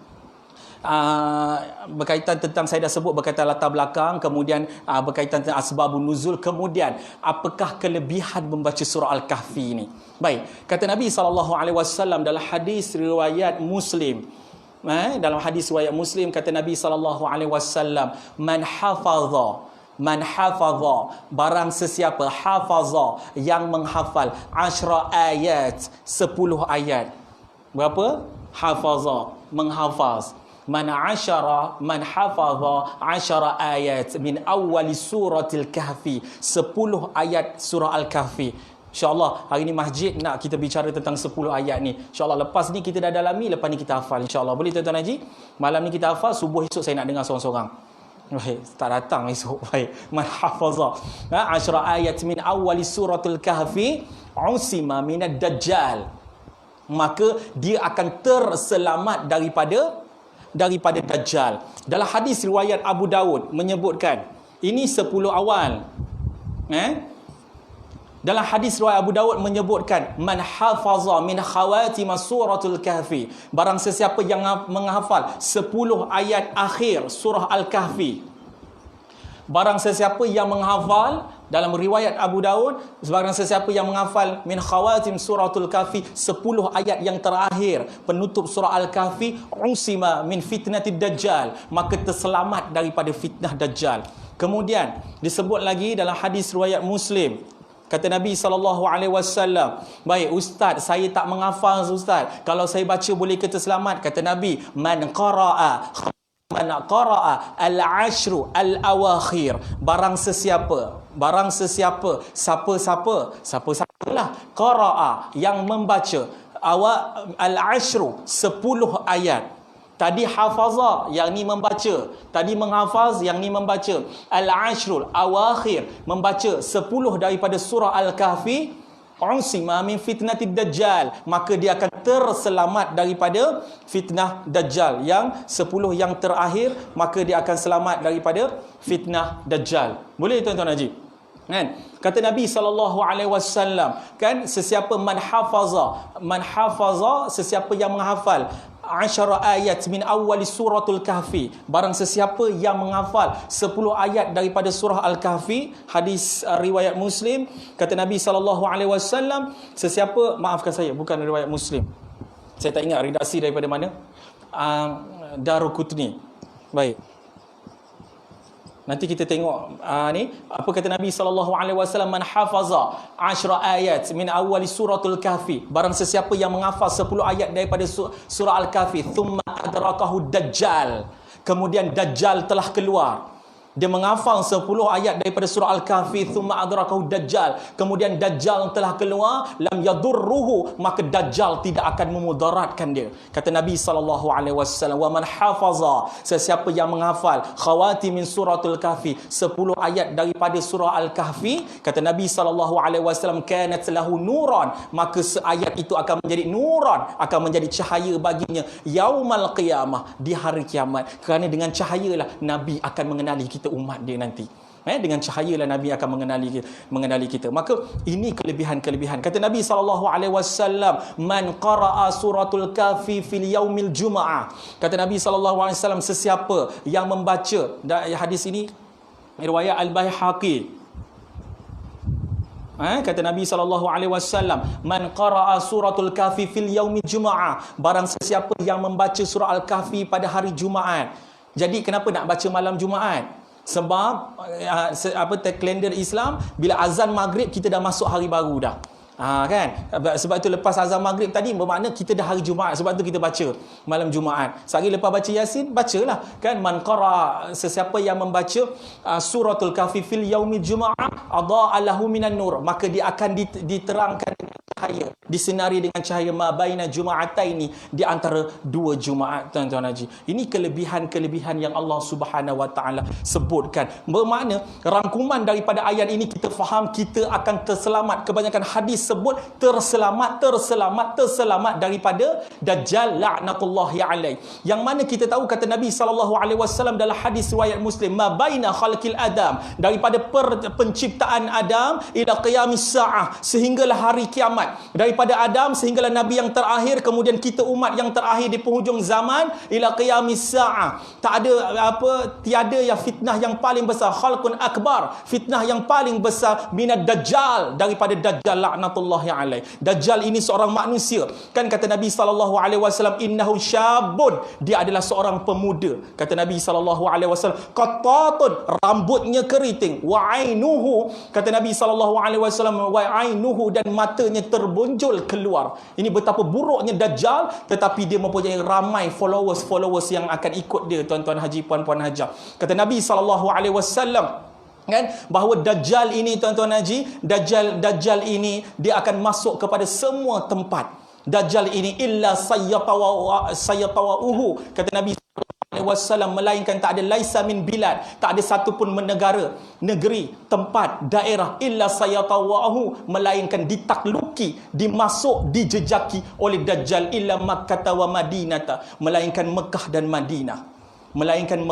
berkaitan tentang, saya dah sebut berkaitan latar belakang, kemudian berkaitan tentang asbabun nuzul, kemudian apakah kelebihan membaca surah Al-Kahfi ini. Baik, kata Nabi SAW dalam hadis riwayat Muslim, dalam hadis riwayat Muslim, kata Nabi SAW, man hafadha, barang sesiapa hafadha, yang menghafal, 10 ayat, 10 ayat. Berapa? Hafadha, menghafaz. Man hafadha 10 ayat min awwali suratil kahfi, 10 ayat surah Al-Kahfi. InsyaAllah hari ni masjid nak kita bicara tentang 10 ayat ni. InsyaAllah lepas ni kita dah dalami, lepas ni kita hafal. InsyaAllah boleh tuan-tuan haji? Malam ni kita hafal, subuh esok saya nak dengar seorang-seorang. Baik, tak datang esok. Baik, man hafaza 10 ayat min awwali suratul kahfi usima minad dajjal, maka dia akan terselamat daripada dajjal. Dalam hadis riwayat Abu Daud menyebutkan ini 10 awal. Dalam hadis riwayat Abu Daud menyebutkan man hafaza min khawatim suratul kahfi, barang sesiapa yang menghafal 10 ayat akhir surah Al-Kahfi, barang sesiapa yang menghafal, dalam riwayat Abu Daud, barang sesiapa yang menghafal min khawatim suratul kahfi, 10 ayat yang terakhir penutup surah Al-Kahfi, usima min fitnatid dajjal, maka terselamat daripada fitnah dajjal. Kemudian disebut lagi dalam hadis riwayat Muslim, Kata Nabi SAW, baik ustaz, saya tak menghafal ustaz. Kalau saya baca boleh ke terselamat? Kata Nabi, man qara'a al-ashru al-awakhir, barang sesiapa siapa-siapalah qara'a, yang membaca al-ashru 10 ayat. Tadi hafaza, yang ni membaca. Tadi menghafaz, yang ni membaca. Al-ashrul awakhir, membaca 10 daripada surah Al-Kahfi. Usima min fitnatid dajjal, maka dia akan terselamat daripada fitnah dajjal. Yang 10 yang terakhir, maka dia akan selamat daripada fitnah dajjal. Boleh tuan-tuan haji? Kan? Kata Nabi SAW, kan, sesiapa man hafaza, sesiapa yang menghafal 10 ayat min awal suratul kahfi, barang sesiapa yang menghafal 10 ayat daripada surah Al-Kahfi, hadis riwayat Muslim. Kata Nabi SAW, sesiapa, maafkan saya, bukan riwayat Muslim, saya tak ingat redaksi daripada mana, Daruqutni. Baik, nanti kita tengok ni apa kata Nabi SAW, man hafaza 10 ayat min awal suratul kahfi, barang sesiapa yang menghafal 10 ayat daripada surah Al-Kahfi, thumma adrakahu dajjal, kemudian dajjal telah keluar. Dia menghafal 10 ayat daripada surah Al-Kahfi, thumma adrakahu dajjal, kemudian dajjal telah keluar, lam yadurruhu, maka dajjal tidak akan memudaratkan dia. Kata Nabi SAW, wa man hafaza, sesiapa yang menghafal khawati min suratul kahfi, 10 ayat daripada surah Al-Kahfi, kata Nabi SAW, kanat lahu nuran, maka ayat itu akan menjadi nuran, akan menjadi cahaya baginya yaumal qiyamah, di hari kiamat. Kerana dengan cahayalah Nabi akan mengenali kita, umat dia nanti. Dengan cahayalah Nabi akan mengenali kita. Maka ini kelebihan-kelebihan. Kata Nabi SAW, man qara'a suratul kahfi fil yaumil jum'ah. Kata Nabi SAW, sesiapa yang membaca, hadis ini riwayat Al-Baihaqi. Kata Nabi SAW, man qara'a suratul kahfi fil yaumil jum'ah, barang sesiapa yang membaca surah Al-Kahfi pada hari Jumaat. Jadi kenapa nak baca malam Jumaat? Sebab kalender Islam, bila azan maghrib kita dah masuk hari baru dah. Kan? Sebab itu lepas azan maghrib tadi bermakna kita dah hari Jumaat. Sebab tu kita baca malam Jumaat. Sehari lepas baca Yasin, bacalah. Kan? Man qara, sesiapa yang membaca suratul kahfi fil yaumil jum'ah, adha'a lahu minan nur, maka dia akan diterangkan dengan cahaya, disinari dengan cahaya ma baina juma'ataini, di antara 2 Jumaat, tuan-tuan haji. Ini kelebihan-kelebihan yang Allah Subhanahu Wa Taala sebutkan. Bermakna rangkuman daripada ayat ini kita faham kita akan terselamat. Kebanyakan hadis sebut terselamat daripada dajjal laknatullahi alaih. Yang mana kita tahu kata Nabi SAW dalam hadis riwayat Muslim, ma baina khalqil adam, daripada penciptaan Adam ila qiyamis saah, sehinggalah hari kiamat. Daripada Adam sehinggalah Nabi yang terakhir, kemudian kita umat yang terakhir di penghujung zaman, ila qiyamis saah. Tak ada tiada yang fitnah yang paling besar, khalqun akbar, fitnah yang paling besar minad dajjal, daripada dajjal laknatullahi alaih. Dajjal ini seorang manusia. Kan kata Nabi SAW, innahu syabun, dia adalah seorang pemuda. Kata Nabi SAW, qattatun, rambutnya keriting, wa ainuhu, kata Nabi SAW, wa ainuhu, dan matanya terbonjol keluar. Ini betapa buruknya dajjal, tetapi dia mempunyai ramai followers yang akan ikut dia, tuan-tuan haji, puan-puan hajah. Kata Nabi SAW, kan, bahawa dajjal ini, tuan-tuan haji, dajjal ini dia akan masuk kepada semua tempat. Dajjal ini illa sayyatawa'uhu, kata Nabi SAW, melainkan tak ada laisa min bilad, tak ada satu pun negeri, tempat, daerah, illa sayatawa'uhu, melainkan ditakluki, dimasuk, dijejaki oleh dajjal, illa Makkah wa Madinah, melainkan Mekah dan Madinah. Melainkan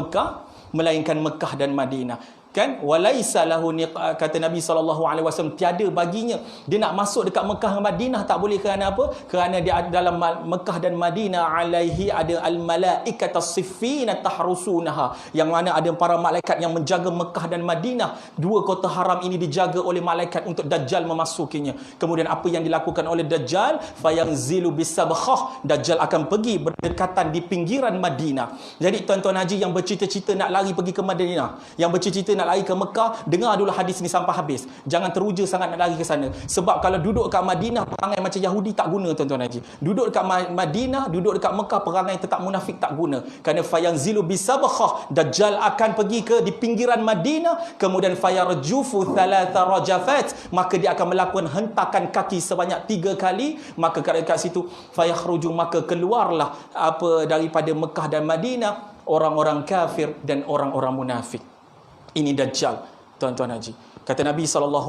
Mekah dan Madinah. Kan, walaisa lahu, kata Nabi SAW, tiada baginya dia nak masuk dekat Mekah dan Madinah, tak boleh. Kerana apa? Kerana dia dalam Mekah dan Madinah alaihi ada al-malaikat as-siffina tahrusunaha, yang mana ada para malaikat yang menjaga Mekah dan Madinah. 2 kota haram ini dijaga oleh malaikat untuk dajjal memasukinya. Kemudian apa yang dilakukan oleh dajjal? Fayanzilu bisabkhah, dajjal akan pergi berdekatan di pinggiran Madinah. Jadi tuan-tuan haji yang bercita-cita nak lari pergi ke Madinah, yang bercita-cita nak lari ke Mekah, dengar dulu hadis ni sampai habis. Jangan teruja sangat nak lari ke sana. Sebab kalau duduk kat Madinah, perangai macam Yahudi tak guna, tuan-tuan haji. Duduk dekat Madinah, duduk dekat Mekah, perangai tetap munafik tak guna. Kerana fayanzilu bisabakhah, Dajjal akan pergi ke di pinggiran Madinah, kemudian fayarjufu thalatha rajafat, maka dia akan melakukan hentakan kaki sebanyak 3 kali. Maka kat situ fayakhruju, maka keluarlah daripada Mekah dan Madinah orang-orang kafir dan orang-orang munafik. Ini Dajjal, tuan-tuan haji. Kata Nabi SAW,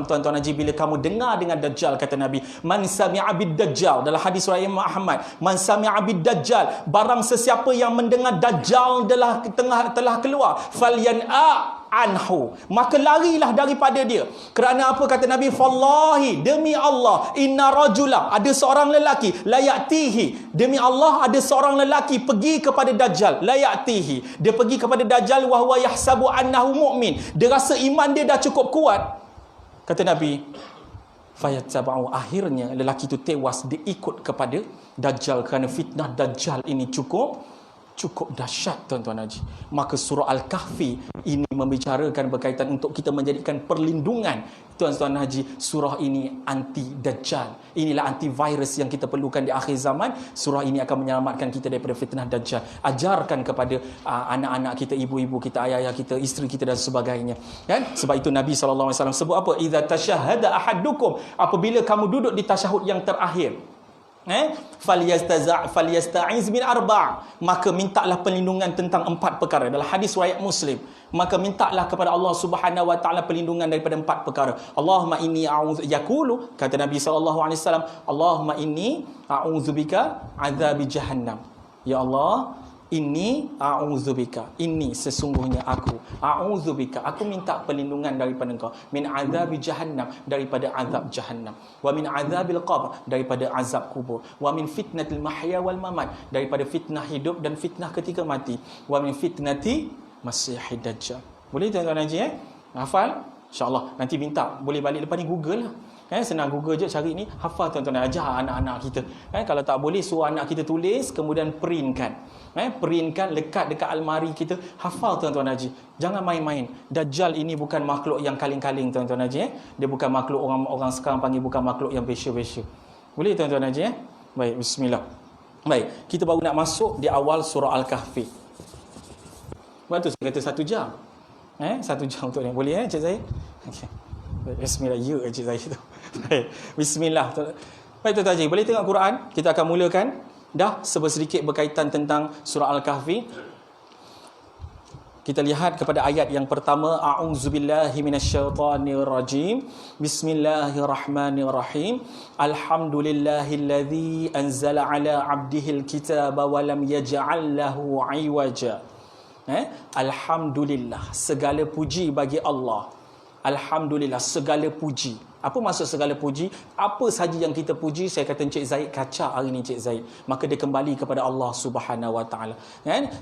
tuan-tuan haji, bila kamu dengar dengan Dajjal, kata Nabi, man sami'a bid Dajjal, dalam hadis riwayat Imam Ahmad, man sami'a bid Dajjal, barang sesiapa yang mendengar Dajjal telah keluar, falyan'a anhu, maka larilah daripada dia. Kerana apa, kata Nabi, fallahi, demi Allah, inna rajula, ada seorang lelaki, la ya'tihi, demi Allah ada seorang lelaki pergi kepada Dajjal, la ya'tihi, dia pergi kepada Dajjal wa huwa yahsabu annahu mu'min, dia rasa iman dia dah cukup kuat. Kata Nabi, fayataba'u, akhirnya lelaki itu tewas, dia ikut kepada Dajjal, kerana fitnah Dajjal ini cukup dahsyat, tuan-tuan haji. Maka surah Al-Kahfi ini membicarakan berkaitan untuk kita menjadikan perlindungan, tuan-tuan haji. Surah ini anti Dajjal. Inilah antivirus yang kita perlukan di akhir zaman. Surah ini akan menyelamatkan kita daripada fitnah Dajjal. Ajarkan kepada anak-anak kita, ibu-ibu kita, ayah-ayah kita, isteri kita dan sebagainya. Kan? Sebab itu Nabi SAW sebut apa? Idza tashahhada ahadukum, apabila kamu duduk di tasyahud yang terakhir, falyasta'iz min arba', maka mintalah perlindungan tentang 4 perkara. Dalam hadis riwayat Muslim, maka mintalah kepada Allah Subhanahu wa taala perlindungan daripada 4 perkara. Allahumma inni a'udzu, yaqulu, kata Nabi sallallahu alaihi wasallam, Allahumma inni a'udzubika azabi jahannam. Ya Allah, inni a'udzubika, ini sesungguhnya aku, a'udzubika, aku minta perlindungan daripada engkau, min azabi jahannam, daripada azab jahannam, wa min azabil qabr, daripada azab kubur, wa min fitnatil mahya wal mamat, daripada fitnah hidup dan fitnah ketika mati, wa min fitnati masihid dajjal. Boleh tuan-tuan haji hafal? InsyaAllah nanti minta, boleh balik lepas ni Google lah. Senang Google je cari ni, hafal tuan-tuan, ajar anak-anak kita. Kalau tak boleh, suruh anak kita tulis, kemudian printkan. Printkan, lekat dekat almari kita, hafal tuan-tuan haji. Jangan main-main. Dajjal ini bukan makhluk yang kaling-kaling, tuan-tuan haji. Dia bukan makhluk orang sekarang panggil, bukan makhluk yang besya-besya. Boleh tuan-tuan haji? Baik, bismillah. Baik, kita baru nak masuk di awal surah Al-Kahfi. Lepas tu saya kata 1 jam. 1 jam untuk ni. Boleh Cik Zahid? Okay. Bismillah, ya Cik Zahid tu. Baik, bismillah. Baik tuan-tuan haji, boleh tengok Quran? Kita akan mulakan dah sedikit berkaitan tentang surah Al-Kahfi. Kita lihat kepada ayat yang pertama, a'udzubillahi minasyaitonirrajim, bismillahirrahmanirrahim, alhamdulillahilladzi anzala ala 'abdihil kitaba wa lam yaj'al lahu 'iwaja. Alhamdulillah, segala puji bagi Allah. Alhamdulillah, segala puji. Apa maksud segala puji? Apa sahaja yang kita puji, saya kata Encik Zaid kacak hari ni Encik Zaid, maka dia kembali kepada Allah Subhanahu wa taala.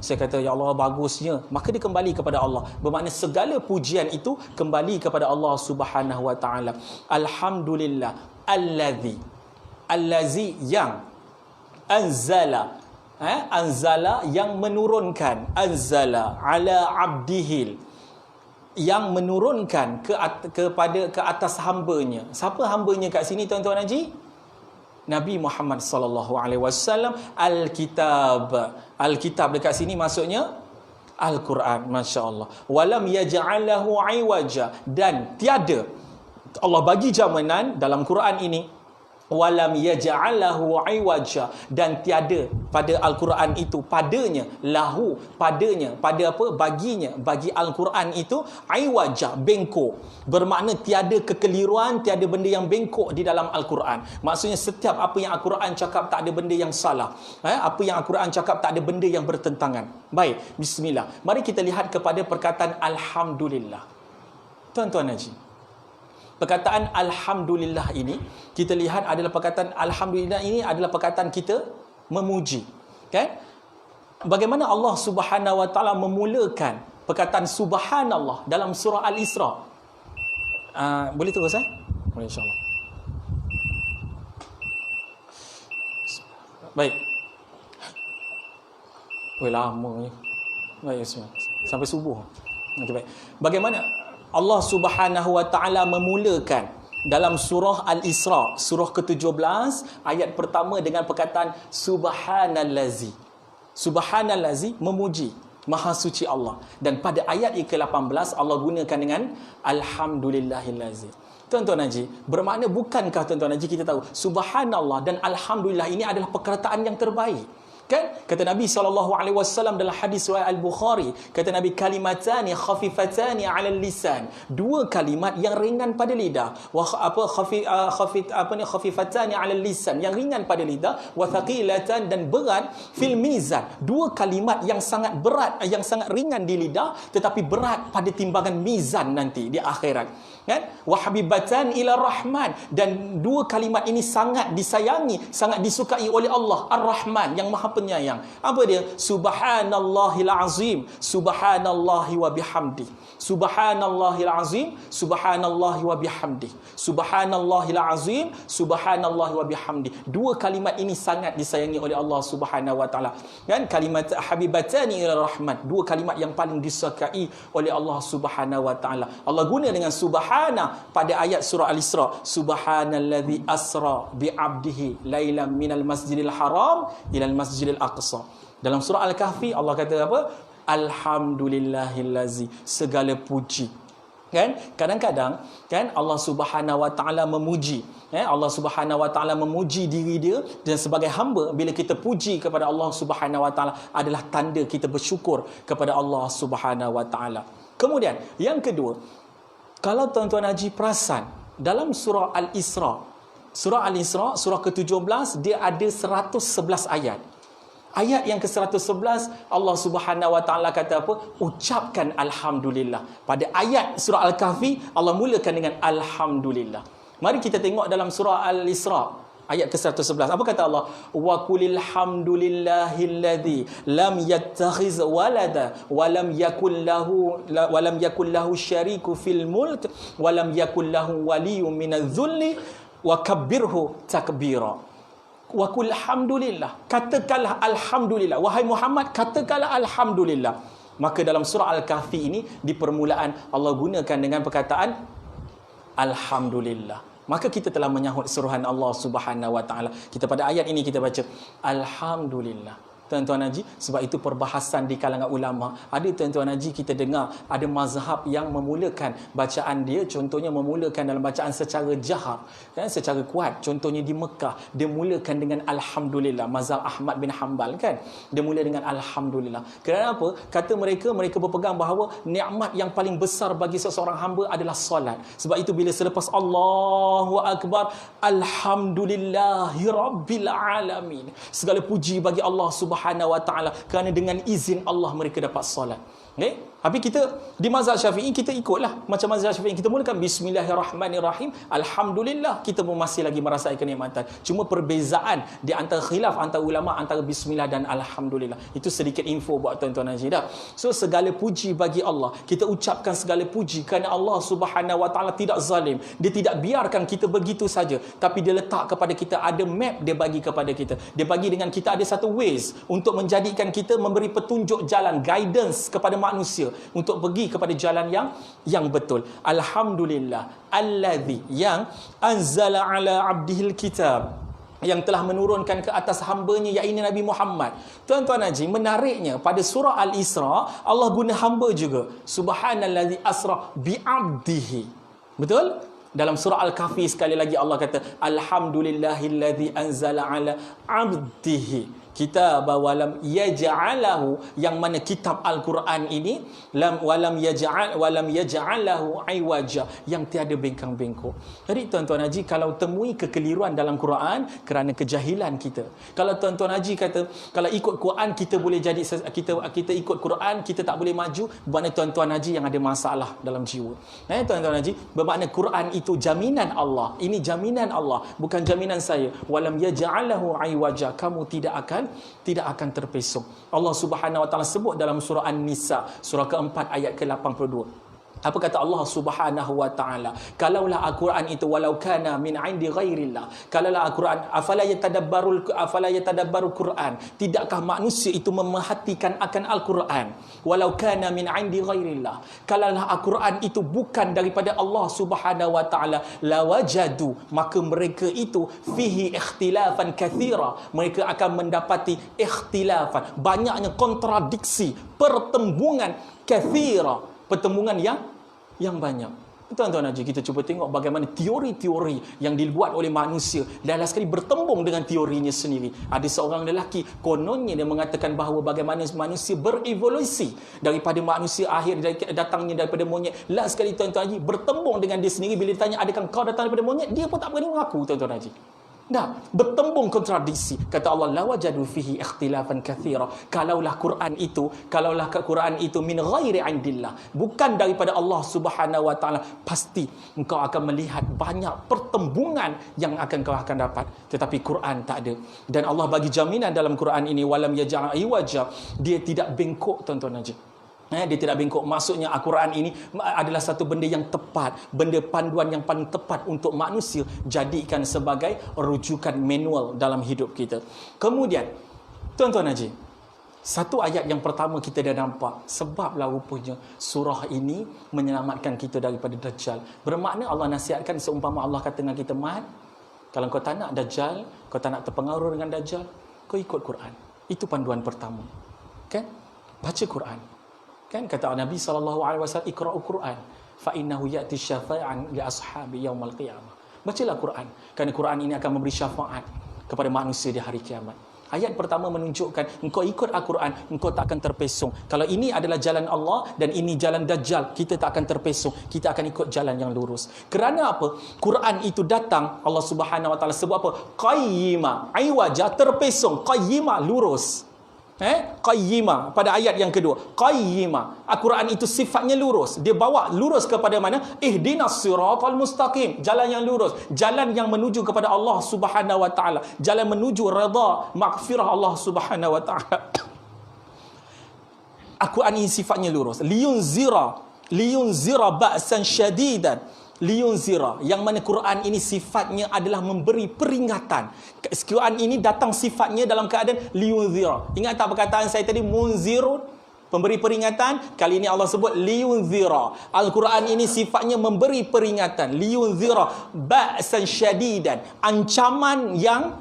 Saya kata ya Allah bagusnya, maka dia kembali kepada Allah. Bermakna segala pujian itu kembali kepada Allah Subhanahu wa taala. Alhamdulillah allazi yang anzala, anzala yang menurunkan, anzala ala abdihil, yang menurunkan ke atas hambanya. Siapa hambanya kat sini tuan-tuan haji? Nabi Muhammad sallallahu alaihi wasallam. Al-kitab dekat sini maksudnya Al-Quran, masya-Allah. Walam yaj'alahu 'iwaja, dan tiada, Allah bagi jaminan dalam Quran ini, walam yaj'alahu 'iwaja, dan tiada pada Al-Quran itu, padanya, lahu, padanya, pada apa? Baginya, bagi Al-Quran itu 'iwaja, bengkok. Bermakna tiada kekeliruan, tiada benda yang bengkok di dalam Al-Quran. Maksudnya setiap apa yang Al-Quran cakap tak ada benda yang salah. Apa yang Al-Quran cakap tak ada benda yang bertentangan. Baik, bismillah. Mari kita lihat kepada perkataan Alhamdulillah. Tuan-tuan haji, perkataan Alhamdulillah ini, kita lihat adalah perkataan Alhamdulillah ini adalah perkataan kita memuji. Kan? Bagaimana Allah Subhanahu wa taala memulakan perkataan Subhanallah dalam surah Al-Isra? Boleh terus Boleh, insyaAllah. Baik. Lama ni. Baik, bismillah. Sampai subuh. Okey, baik. Bagaimana Allah Subhanahu Wa Taala memulakan dalam surah Al-Isra, surah ke-17, ayat pertama dengan perkataan Subhanallazi. Subhanallazi, memuji, Maha suci Allah. Dan pada ayat yang ke-18, Allah gunakan dengan Alhamdulillahillazi. Tuan-tuan Haji, bermakna bukankah Tuan-tuan Haji kita tahu Subhanallah dan Alhamdulillah ini adalah perkataan yang terbaik? Kan? Kata Nabi SAW dalam hadis riwayat Al-Bukhari, kata Nabi, kalimatani khafifatani 'ala lisan. Dua kalimat yang ringan pada lidah. Khafifatani 'ala lisan, yang ringan pada lidah, wa thaqilatan, dan berat fil mizan. Dua kalimat yang sangat berat, yang sangat ringan di lidah tetapi berat pada timbangan mizan nanti di akhirat. Kan? Wa habibatan ila rahman, dan dua kalimat ini sangat disayangi, sangat disukai oleh Allah Ar-Rahman yang Maha Penyayang. Apa dia? Subhanallahil azim, subhanallahi wa bihamdi. Subhanallahil azim, subhanallahi wa bihamdi. Subhanallahil azim, subhanallahi wa bihamdi. Dua kalimat ini sangat disayangi oleh Allah Subhanahu wa taala. Kan? Kalimat habibatani ila rahman, dua kalimat yang paling disukai oleh Allah Subhanahu wa taala. Allah guna dengan subhana pada ayat surah Al-Isra. Subhanallazi asra bi 'abdihi lailan minal masjidil haram ilal masjidil aqsa. Dalam surah Al-Kahfi Allah kata apa? Alhamdulillahillazi, segala puji. Kan? Kadang-kadang kan Allah Subhanahu wa taala memuji, Allah Subhanahu wa taala memuji diri dia, dan sebagai hamba bila kita puji kepada Allah Subhanahu wa taala adalah tanda kita bersyukur kepada Allah Subhanahu wa taala. Kemudian yang kedua, kalau tuan-tuan Haji perasan dalam surah Al-Isra, surah Al-Isra surah ke-17 dia ada 111 ayat. Ayat yang ke-111 Allah Subhanahu wa taala kata apa? Ucapkan alhamdulillah. Pada ayat surah Al-Kahfi Allah mulakan dengan alhamdulillah. Mari kita tengok dalam surah Al-Isra ayat ke-111. Apa kata Allah? Wa qulil hamdulillahilladzi lam yattakhiz walada wa lam yakul lahu syariku fil mulk wa lam yakul lahu waliyyun minadh-dhulli wa kabbirhu takbira. Wa qul hamdulillah, katakanlah alhamdulillah, wahai Muhammad, katakanlah alhamdulillah. Maka dalam surah Al-Kahfi ini di permulaan Allah gunakan dengan perkataan alhamdulillah. Maka kita telah menyahut suruhan Allah Subhanahu wa taala. Kita pada ayat ini kita baca alhamdulillah. Tuan-tuan Haji, sebab itu perbahasan di kalangan ulama. Ada tuan-tuan Haji kita dengar ada mazhab yang memulakan bacaan dia, contohnya memulakan dalam bacaan secara jahar, kan, secara kuat. Contohnya di Mekah, dia mulakan dengan alhamdulillah. Mazhab Ahmad bin Hanbal kan, dia mula dengan alhamdulillah. Kerana apa? Kata mereka berpegang bahawa nikmat yang paling besar bagi seseorang hamba adalah solat. Sebab itu bila selepas Allahu akbar, alhamdulillahi rabbil alamin, segala puji bagi Allah Subhanahu wa taala, kerana dengan izin Allah mereka dapat solat. Okay? Tapi kita di mazhab Syafi'i kita ikutlah macam mazhab Syafi'i, kita mulakan bismillahirrahmanirrahim, alhamdulillah, kita pun masih lagi merasakan kenikmatan. Cuma perbezaan di antara khilaf antara ulama antara bismillah dan alhamdulillah. Itu sedikit info buat tuan-tuan Haji dah. So segala puji bagi Allah, kita ucapkan segala puji kerana Allah Subhanahu wa taala tidak zalim. Dia tidak biarkan kita begitu saja, tapi dia letak kepada kita ada map, dia bagi kepada kita. Dia bagi dengan kita ada satu ways untuk menjadikan kita, memberi petunjuk jalan, guidance kepada manusia untuk pergi kepada jalan yang betul. Alhamdulillah allazi, yang anzala ala abdihil kitab, yang telah menurunkan ke atas hambanya, iaitu Nabi Muhammad. Tuan-tuan Haji, menariknya pada surah Al-Isra Allah guna hamba juga. Subhanallazi asra bi'abdihi. Betul? Dalam surah Al-Kahfi sekali lagi Allah kata alhamdulillahillazi anzala ala abdihi kitaba walam yaj'alahu, yang mana kitab Al-Quran ini walam yaj'alahu iwaja, yang tiada bengkang-bengkok. Jadi tuan-tuan Haji, kalau temui kekeliruan dalam Quran kerana kejahilan kita, kalau tuan-tuan Haji kata kalau ikut Quran kita boleh jadi, kita ikut Quran kita tak boleh maju, bermakna tuan-tuan Haji yang ada masalah dalam jiwa. Tuan-tuan Haji, bermakna Quran itu jaminan Allah. Ini jaminan Allah, bukan jaminan saya. Walam yaj'alahu iwaja, kamu tidak akan terpesong. Allah Subhanahu wa taala sebut dalam surah An-Nisa surah keempat ayat ke-82. Apa kata Allah Subhanahu wa taala? Kalaulah Al-Quran itu walau kana min 'indi ghairillah. Kalaulah Al-Quran afala yatadabbaru Quran. Tidakkah manusia itu memerhatikan akan Al-Quran? Walau kana min 'indi ghairillah. Kalaulah Al-Quran itu bukan daripada Allah Subhanahu wa taala, lawajadu, maka mereka itu fihi ikhtilafan katsira. Mereka akan mendapati ikhtilafan, banyaknya kontradiksi, pertembungan katsira, pertembungan yang banyak. Tuan-tuan Haji, kita cuba tengok bagaimana teori-teori yang dibuat oleh manusia dan last sekali bertembung dengan teorinya sendiri. Ada seorang lelaki, kononnya dia mengatakan bahawa bagaimana manusia berevolusi daripada manusia akhir datangnya daripada monyet. Last sekali tuan-tuan Haji bertembung dengan dia sendiri. Bila ditanya adakah kau datang daripada monyet, dia pun tak berani mengaku, tuan-tuan Haji. Nah, bertembung kontradiksi. Kata Allah, lawajadu fihi ikhtilafan katsira. Kalaulah Quran itu min ghairi indillah, bukan daripada Allah Subhanahu wa taala, pasti engkau akan melihat banyak pertembungan yang kau akan dapat. Tetapi Quran tak ada. Dan Allah bagi jaminan dalam Quran ini, walam yaj'al iwaja, dia tidak bengkok, tuan-tuan Haji. Dia tidak bengkok. Maksudnya Al-Quran ini adalah satu benda yang tepat, benda panduan yang paling tepat untuk manusia jadikan sebagai rujukan manual dalam hidup kita. Kemudian, tuan-tuan Haji, satu ayat yang pertama kita dah nampak, sebablah rupanya surah ini menyelamatkan kita daripada Dajjal. Bermakna Allah nasihatkan seumpama Allah kata dengan kita, Mat, kalau kau tak nak Dajjal, kau tak nak terpengaruh dengan Dajjal, kau ikut Quran. Itu panduan pertama. Kan? Baca Quran. Kan kata Nabi SAW, iqra'u Quran fa innahu ya'ti syafa'an li ashabi yaumal qiyamah. Bacalah Quran, kerana Quran ini akan memberi syafaat kepada manusia di hari kiamat. Ayat pertama menunjukkan engkau ikut Al-Quran, engkau tak akan terpesong. Kalau ini adalah jalan Allah dan ini jalan Dajjal, kita tak akan terpesong. Kita akan ikut jalan yang lurus. Kerana apa? Quran itu datang, Allah Subhanahu wa taala sebut apa? Qayyima, iwaja, terpesong, qayyima, lurus. Qayyimah pada ayat yang kedua. Qayyimah, Al-Quran itu sifatnya lurus. Dia bawa lurus kepada mana? Ihdinas siratal mustaqim, jalan yang lurus, jalan yang menuju kepada Allah Subhanahu wa taala, jalan menuju redha, maghfirah Allah Subhanahu wa taala. Al-Quran ini sifatnya lurus. Liyunzira ba'san syadidan. Liyunzira, yang mana Quran ini sifatnya adalah memberi peringatan. Quran ini datang sifatnya dalam keadaan liyunzira. Ingat tak perkataan saya tadi, munzirun, pemberi peringatan? Kali ini Allah sebut liyunzira. Al-Quran ini sifatnya memberi peringatan. Liyunzira ba'san syadidan, ancaman yang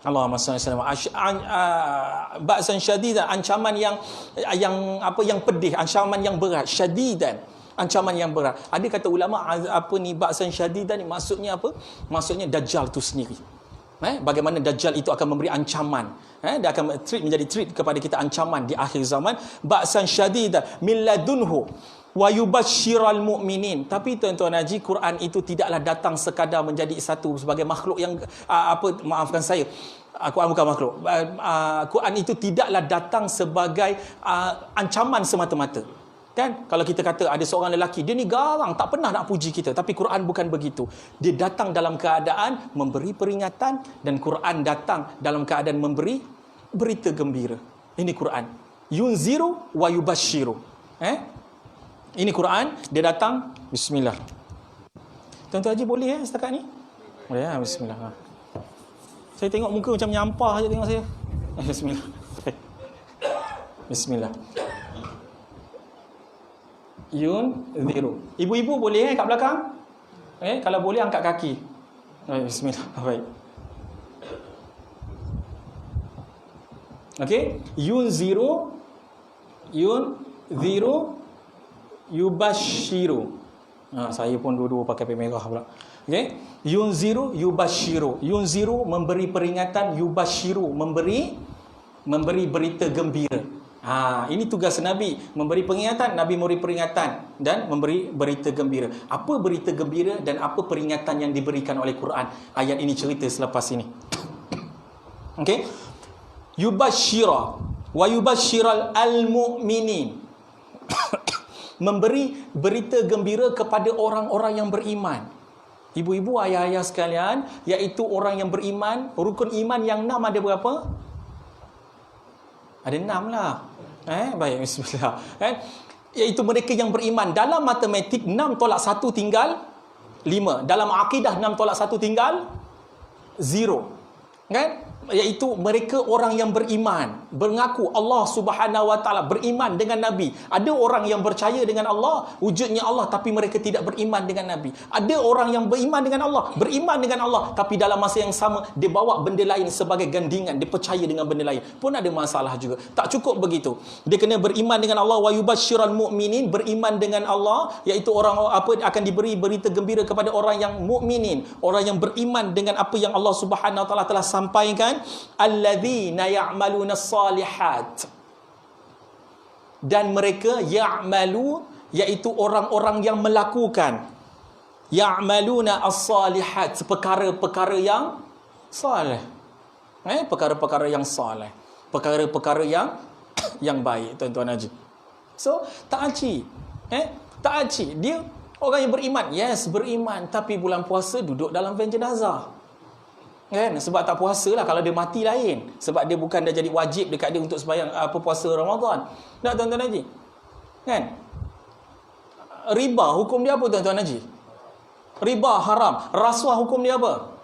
Allahumma salli alaihi wasallam, ba'san syadidan, ancaman yang pedih, ancaman yang berat, syadidan, ancaman yang berat. Ada kata ulama, ba'san syadidan ni maksudnya apa? Maksudnya Dajjal tu sendiri. Bagaimana Dajjal itu akan memberi ancaman. Dia akan menjadi treat kepada kita, ancaman di akhir zaman. Ba'san syadidan min ladunhu wa yubashshiral mu'minin. Tapi tuan-tuan Haji, Quran itu tidaklah datang sekadar menjadi satu sebagai makhluk yang maafkan saya, Quran bukan makhluk. Quran itu tidaklah datang sebagai ancaman semata-mata. Kan? Kalau kita kata ada seorang lelaki, dia ni garang, tak pernah nak puji kita. Tapi Quran bukan begitu. Dia datang dalam keadaan memberi peringatan, dan Quran datang dalam keadaan memberi berita gembira. Ini Quran. Yunziru wa yubashiru. Ini Quran, dia datang, bismillah. Tuan-tuan Haji boleh setakat ni? Boleh ya, bismillah. Saya tengok muka macam nyampah je tengok saya. Bismillah. Bismillah. Yunziru. Ibu-ibu boleh kat belakang? Kalau boleh angkat kaki. Bismillah. Baik. Okey, yunziru, yubashiru. Saya pun dua-dua pakai pen merah pula. Okey, yunziru, yubashiru. Yunziru memberi peringatan, yubashiru memberi berita gembira. Ini tugas Nabi, memberi peringatan, Nabi memberi peringatan dan memberi berita gembira. Apa berita gembira dan apa peringatan yang diberikan oleh Quran? Ayat ini cerita selepas ini. Okey. Yubashshira wa yubashshiral al-mu'minin. Memberi berita gembira kepada orang-orang yang beriman. Ibu-ibu, ayah-ayah sekalian, iaitu orang yang beriman. Rukun iman yang 6 ada berapa? Ada 6 lah. Baik, bismillah. iaitu mereka yang beriman. Dalam matematik 6 tolak 1 tinggal 5. Dalam akidah 6 tolak 1 tinggal 0. Kan? Iaitu mereka orang yang beriman, mengaku Allah Subhanahu Wa Taala, beriman dengan Nabi. Ada orang yang percaya dengan Allah, wujudnya Allah, tapi mereka tidak beriman dengan Nabi. Ada orang yang beriman dengan Allah, tapi dalam masa yang sama dia bawa benda lain sebagai gandingan, dia percaya dengan benda lain, pun ada masalah juga. Tak cukup begitu, dia kena beriman dengan Allah. Wa yubashsyiral mu'minin, beriman dengan Allah, iaitu orang akan diberi berita gembira kepada orang yang mukminin, orang yang beriman dengan apa yang Allah Subhanahu Wa Taala telah sampaikan. Alladzina ya'maluna salihat, dan mereka ya'malu, iaitu orang-orang yang melakukan, ya'maluna as-salihat, perkara-perkara yang saleh, perkara-perkara yang saleh, perkara-perkara yang baik, tuan-tuan haji. So tak haji, tak haji, dia orang yang beriman, yes beriman, tapi bulan puasa duduk dalam van jenazah. Kan? Sebab tak puasa lah, kalau dia mati lain. Sebab dia bukan dah jadi wajib dekat dia untuk sembahyang puasa Ramadan. Tak, tuan-tuan haji? Kan? Riba hukum dia apa, tuan-tuan haji? Riba haram. Rasuah hukum dia apa?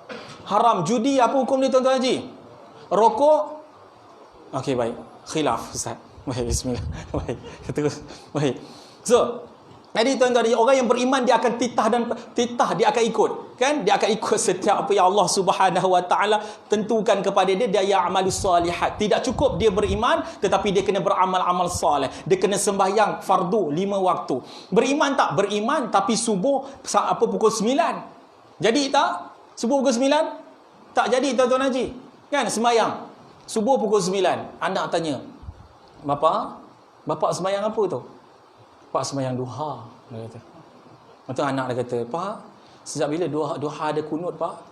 Haram. Judi apa hukum dia, tuan-tuan haji? Rokok? Okey, baik. Khilaf, Ustaz. Baik, bismillah. Baik. Terus. Baik. So, jadi tuan-tuan, orang yang beriman dia akan titah dia akan ikut, kan? Dia akan ikut setiap apa yang Allah Subhanahu Wa Taala tentukan kepada dia. Dia ya'malus salihat. Tidak cukup dia beriman, tetapi dia kena beramal-amal soleh. Dia kena sembahyang fardu 5 waktu. Beriman tak? Beriman, tapi subuh pukul 9. Jadi tak? Subuh pukul 9? Tak jadi, tuan-tuan haji. Kan sembahyang subuh pukul 9. Anak tanya, Bapak sembahyang apa tu? Pak sembahyang duha, dia kata. Lepas anak dia kata, Pak, sejak bila duha ada kunut, Pak?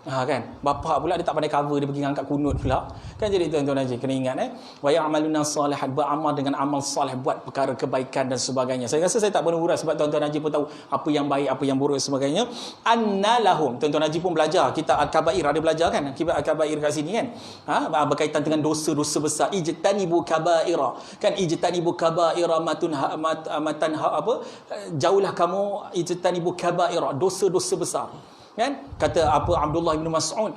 Kan? Bapa pula dia tak pandai cover, dia pergi angkat kunut pula. Kan jadi tuan-tuan haji kena ingat wa ya'maluna salihat, beramal dengan amal soleh, buat perkara kebaikan dan sebagainya. Saya rasa saya tak perlu uras sebab tuan-tuan haji pun tahu apa yang baik, apa yang buruk sebagainya. Annalahum, tuan-tuan haji pun belajar, kita al-kabair ada belajar kan? Akibat al-kabair kat sini kan? Berkaitan dengan dosa-dosa besar. Ijtanibu kabaira. Kan ijtanibu kabaira jauhlah kamu ijtanibu kabaira, dosa-dosa besar. Kan? Kata Abdullah bin Mas'ud,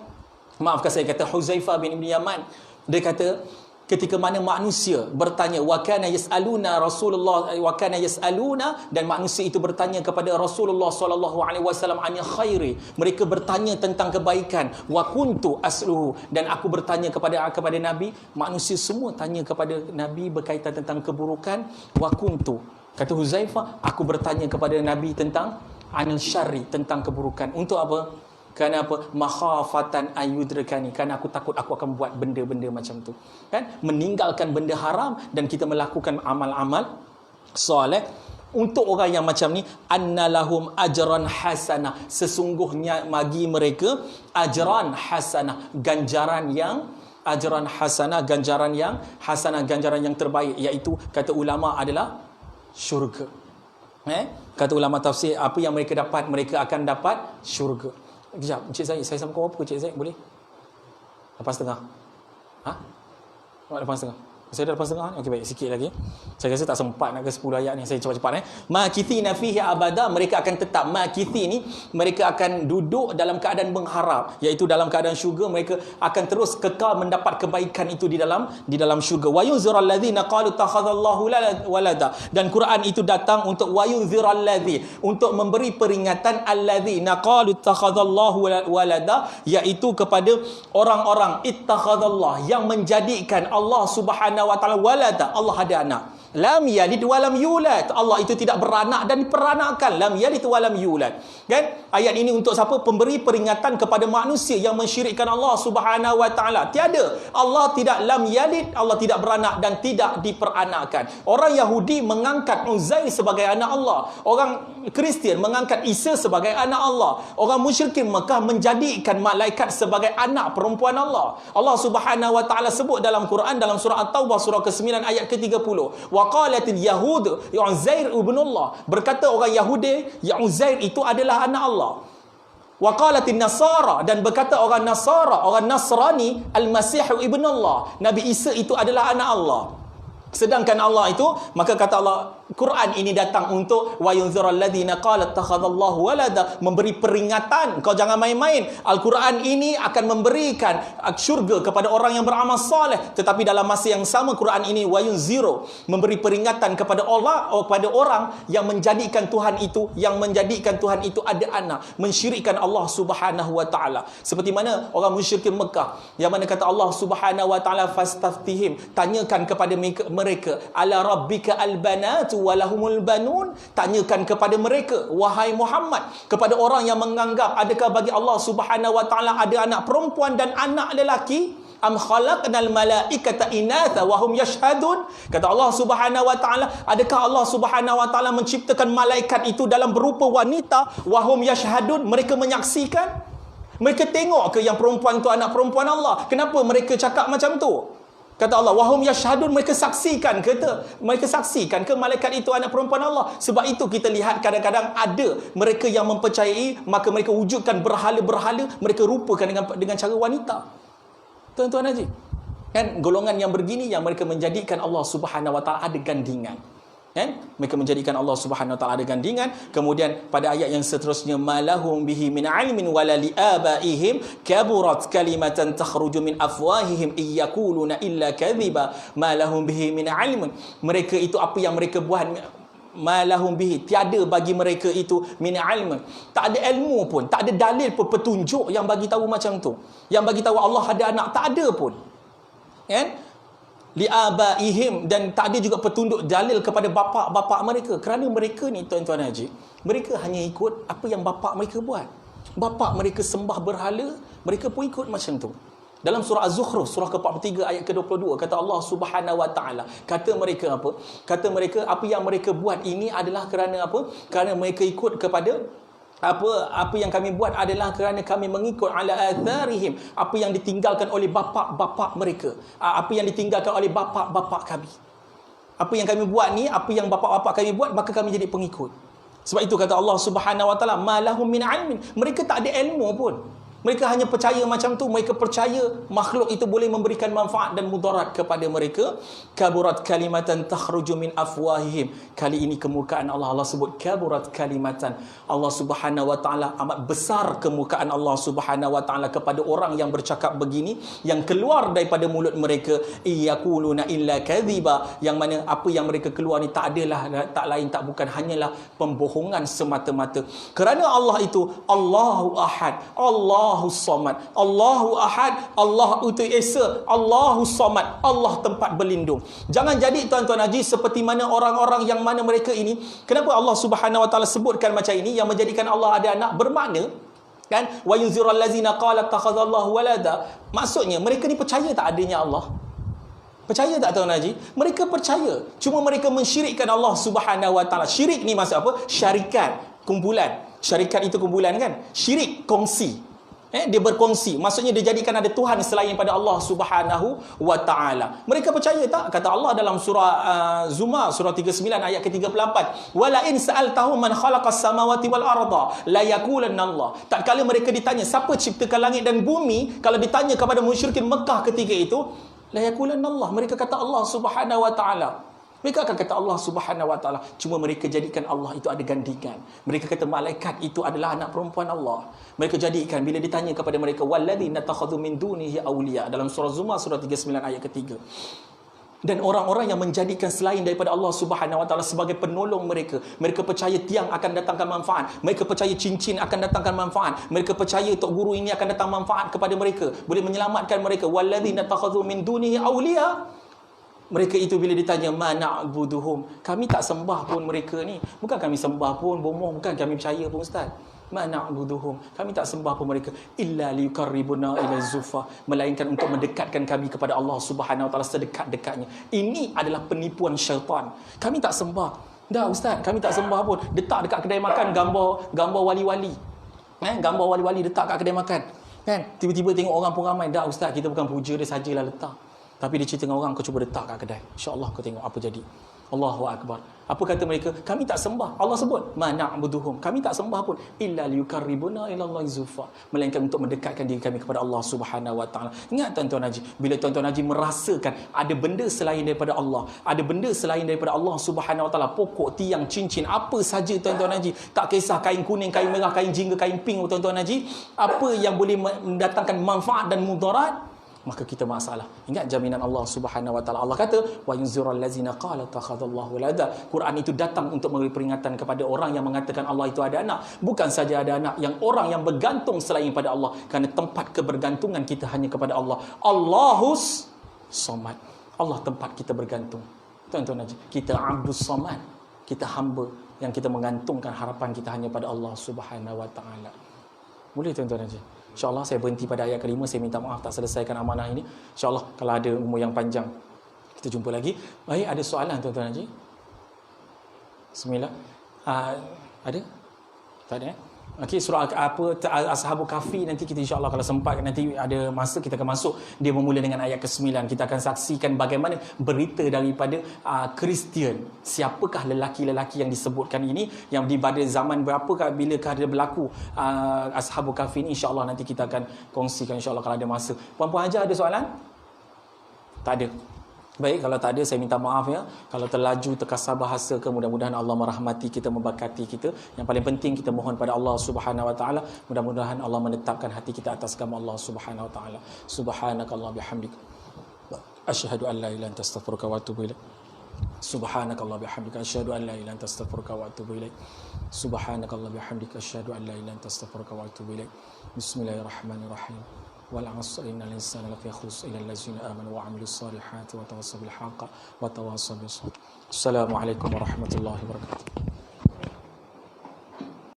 maafkan saya, kata Huzaifah bin Yaman, dia kata ketika mana manusia bertanya, wa kana yas'aluna Rasulullah, wa kana yas'aluna, dan manusia itu bertanya kepada Rasulullah sallallahu alaihi wasallam anil khairi, mereka bertanya tentang kebaikan, wa kuntu asluhu, dan aku bertanya kepada Nabi. Manusia semua tanya kepada Nabi berkaitan tentang keburukan, wa kuntu, kata Huzaifah, aku bertanya kepada Nabi tentang anil syarri, tentang keburukan. Untuk apa? Kerana apa? Makhafatan ayyudrikani, kerana aku takut aku akan buat benda-benda macam tu. Kan? Meninggalkan benda haram dan kita melakukan amal-amal soleh. Untuk orang yang macam ni, annalahum ajran hasanah, sesungguhnya bagi mereka ajran hasanah, ganjaran yang ganjaran yang terbaik, iaitu kata ulama adalah syurga. Kata ulama tafsir, apa yang mereka dapat, mereka akan dapat syurga. Kejap, Encik Zaid, saya sama kau apa Encik Zaid, boleh? 8.5. Lepas setengah. Saya dah lepas setengah. Okey, baik, sikit lagi. Saya rasa tak sempat nak ke 10 ayat ni. Saya cepat-cepat Makithina fihi abada, mereka akan tetap. Makithi ni, mereka akan duduk dalam keadaan mengharap, iaitu dalam keadaan syurga. Mereka akan terus kekal mendapat kebaikan itu di dalam syurga. Wa yunziral ladzina qalu takhadallahu walada, dan Quran itu datang untuk wa yunziral ladzi, untuk memberi peringatan alladzina qalu takhadallahu walada, iaitu kepada orang-orang ittakhadallah, yang menjadikan Allah Subhanahu wa ta'ala walada, Allah ada anak. Lam yalid wa lam yulad, Allah itu tidak beranak dan diperanakkan. Lam yalid wa lam yulad. Kan? Ayat ini untuk siapa? Pemberi peringatan kepada manusia yang mensyirikkan Allah Subhanahu wa ta'ala. Tiada. Allah tidak lam yalid, Allah tidak beranak dan tidak diperanakkan. Orang Yahudi mengangkat Uzair sebagai anak Allah. Orang Kristian mengangkat Isa sebagai anak Allah. Orang musyrikin Mekah menjadikan malaikat sebagai anak perempuan Allah. Allah Subhanahu wa ta'ala sebut dalam Quran, dalam surah At-Taubah surah ke-9 ayat ke-30. Waqalatil yahud Uzair ibnullah, berkata orang Yahudi yang Uzair itu adalah anak Allah. Waqalatin nasara, dan berkata orang Nasara, orang Nasrani, al-Masih ibnullah, Nabi Isa itu adalah anak Allah. Sedangkan Allah itu, maka kata Allah, Quran ini datang untuk wa yunziral ladzina qala ittakhadallahu walada, memberi peringatan, kau jangan main-main. Al-Quran ini akan memberikan syurga kepada orang yang beramal soleh, tetapi dalam masa yang sama Quran ini wa yunziru, memberi peringatan kepada orang yang menjadikan Tuhan itu ada anak, mensyirikkan Allah Subhanahu wa taala. Seperti mana orang musyrikin Mekah yang mana kata Allah Subhanahu wa taala fastaftihim, tanyakan kepada mereka, ala rabbika albanatu walahumul banun, tanyakan kepada mereka wahai Muhammad, kepada orang yang menganggap adakah bagi Allah Subhanahu wa taala ada anak perempuan dan anak lelaki, am khalaqnal malaikata inatha wa hum yashhadun, kata Allah Subhanahu wa taala, adakah Allah Subhanahu wa taala menciptakan malaikat itu dalam berupa wanita, wa hum yashhadun, mereka menyaksikan, mereka tengok ke yang perempuan itu anak perempuan Allah? Kenapa mereka cakap macam tu? Kata Allah, wahum yashhadun, mereka saksikan ke malaikat itu anak perempuan Allah. Sebab itu kita lihat kadang-kadang ada mereka yang mempercayai, maka mereka wujudkan berhala-berhala, mereka rupakan dengan cara wanita. Tuan-tuan haji, kan golongan yang begini yang mereka menjadikan Allah Subhanahu wa taala ada gandingan. Kan? Mereka menjadikan Allah Subhanahu wa taala ada gandingan. Kemudian pada ayat yang seterusnya, malahum bihi min ilmin wala liabaihim kaburat kalimatan takhruju min afwahihim iyaquluna illa kadhiba, malahum bihi min ilmin, mereka itu apa yang mereka buat, malahum bihi, tiada bagi mereka itu min ilmin, tak ada ilmu pun, tak ada dalil pun, petunjuk yang bagi tahu macam tu, yang bagi tahu Allah ada anak, tak ada pun. Kan? Liabaihim, dan tak ada juga petunjuk dalil kepada bapa-bapa mereka. Kerana mereka ni tuan-tuan haji, mereka hanya ikut apa yang bapa mereka buat. Bapa mereka sembah berhala, mereka pun ikut macam tu. Dalam surah Az-Zukhruf, surah ke-43 ayat ke-22, kata Allah Subhanahu wa taala, kata mereka apa? Kata mereka apa yang mereka buat ini adalah kerana apa? Kerana mereka ikut kepada apa yang kami buat adalah kerana kami mengikut ala atharihim, apa yang ditinggalkan oleh bapa-bapa mereka, apa yang ditinggalkan oleh bapa-bapa kami. Apa yang kami buat ni, apa yang bapa-bapa kami buat, maka kami jadi pengikut. Sebab itu kata Allah Subhanahu wa taala, malahum min ilmin, mereka tak ada ilmu pun. Mereka hanya percaya macam tu. Mereka percaya makhluk itu boleh memberikan manfaat dan mudarat kepada mereka. Kaburat kalimatan takhruju min afwahihim. Kali ini kemurkaan Allah. Allah sebut kaburat kalimatan. Allah Subhanahu wa taala, amat besar kemurkaan Allah Subhanahu wa taala kepada orang yang bercakap begini, yang keluar daripada mulut mereka, iyaquluna illa kadhiba, yang mana apa yang mereka keluar ni tak lain tak bukan hanyalah pembohongan semata-mata. Kerana Allah itu Allahu Ahad, Allahu Samad, Allahu Ahad, Allah itu Esa, Allahu Samad, Allah tempat berlindung. Jangan jadi tuan-tuan haji seperti mana orang-orang yang mana mereka ini. Kenapa Allah Subhanahu wa taala sebutkan macam ini, yang menjadikan Allah ada anak, bermakna kan, wa yunzirul ladzina qala takhadallahu walada, maksudnya mereka ni percaya tak adanya Allah. Percaya tak tuan haji? Mereka percaya, cuma mereka mensyirikkan Allah Subhanahu wa taala. Syirik ni maksud apa? Syarikat, kumpulan. Syarikat itu kumpulan kan? Syirik, kongsi. Dia berkongsi, maksudnya dia jadikan ada Tuhan selain pada Allah Subhanahu wa taala. Mereka percaya tak? Kata Allah dalam surah Zumar surah 39 ayat ke-34, wala in sa'altahum man khalaqas samawati wal arda la yaqulanna Allah. Tak kala mereka ditanya siapa ciptakan langit dan bumi, kalau ditanya kepada musyrikin Mekah ketika itu, la yaqulanna Allah, mereka kata Allah Subhanahu wa taala. Mereka akan kata Allah Subhanahu wa taala, cuma mereka jadikan Allah itu ada gandingan. Mereka kata malaikat itu adalah anak perempuan Allah. Mereka jadikan, bila ditanya kepada mereka, walladzina takhadhu min dunihi awliya, dalam surah Zumar surah 39 ayat ketiga. Dan orang-orang yang menjadikan selain daripada Allah Subhanahu wa taala sebagai penolong mereka. Mereka percaya tiang akan datangkan manfaat. Mereka percaya cincin akan datangkan manfaat. Mereka percaya tok guru ini akan datang manfaat kepada mereka, boleh menyelamatkan mereka. Walladzina takhadhu min dunihi awliya, mereka itu bila ditanya, ma na'buduhum, kami tak sembah pun mereka ni. Bukan kami sembah pun, bomoh, bukan kami percaya pun Ustaz. Ma na'buduhum, kami tak sembah pun mereka illa liyukarribuna ila zulfa, melainkan untuk mendekatkan kami kepada Allah Subhanahu wa taala sedekat-dekatnya. Ini adalah penipuan syaitan. Kami tak sembah. Dah Ustaz, kami tak sembah pun. Letak dekat kedai makan gambar wali-wali. Gambar wali-wali letak kat kedai makan. Kan? Tiba-tiba tengok orang pun ramai. Dah Ustaz, kita bukan puja dia sajalah letak. Tapi dia cerita dengan orang, kau cuba letak kat kedai. InsyaAllah kau tengok apa jadi. Allahu akbar. Apa kata mereka? Kami tak sembah. Allah sebut, ma na'buduhum. Kami tak sembah pun illa liyukarribuna ila Allah zulfa, melainkan untuk mendekatkan diri kami kepada Allah Subhanahu wa taala. Ingat tuan-tuan haji, bila tuan-tuan haji merasakan ada benda selain daripada Allah, ada benda selain daripada Allah Subhanahu wa taala, pokok, tiang, cincin, apa saja tuan-tuan haji, tak kisah kain kuning, kain merah, kain jingga, kain pink tuan-tuan haji, apa yang boleh mendatangkan manfaat dan mudarat, maka kita masalah. Ingat jaminan Allah Subhanahu wa taala. Allah kata, wa yunzirul ladzina qala takhadallahu walada. Quran itu datang untuk memberi peringatan kepada orang yang mengatakan Allah itu ada anak. Bukan saja ada anak, yang orang yang bergantung selain pada Allah, kerana tempat kebergantungan kita hanya kepada Allah. Allahus Samad. Allah tempat kita bergantung. Tuan-tuan haji, kita Abdus Samad. Kita hamba yang kita mengantungkan harapan kita hanya pada Allah Subhanahu wa taala. Boleh tuan-tuan haji? InsyaAllah saya berhenti pada ayat kelima. Saya minta maaf tak selesaikan amanah ini. InsyaAllah kalau ada umur yang panjang, kita jumpa lagi. Baik, ada soalan tuan-tuan haji? Bismillah. Ada? Tak ada? Okey, surah apa Ashabul Kahfi, nanti kita insya-Allah kalau sempat, nanti ada masa kita akan masuk. Dia bermula dengan ayat ke-9. Kita akan saksikan bagaimana berita daripada Kristian. Siapakah lelaki-lelaki yang disebutkan ini, yang di pada zaman berapakah, bilakah dia berlaku Ashabul Kahfi ini, insya-Allah nanti kita akan kongsikan insya-Allah kalau ada masa. Puan-puan Haja ada soalan? Tak ada. Baik, kalau tak ada saya minta maaf ya. Kalau terlaju, terkasar bahasa ke, mudah-mudahan Allah merahmati kita, memberkati kita. Yang paling penting kita mohon pada Allah Subhanahu wa taala, mudah-mudahan Allah menetapkan hati kita atas agama Allah Subhanahu wa taala. Subhanakallah bihamdik, asyhadu an la ilaha illa anta astaghfiruka wa atubu ilaik. Subhanakallah bihamdika asyhadu an la ilaha illa anta astaghfiruka wa atubu ilaik. Subhanakallah bihamdika asyhadu an la ilaha illa anta astaghfiruka wa atubu ilaik. Bismillahirrahmanirrahim. Wal 'asri innal insana lafi khusr illa allazina amanu wa 'amilus solihati wa tawassaw bil haqqi wa tawassaw bis sabr. Assalamualaikum warahmatullahi wabarakatuh.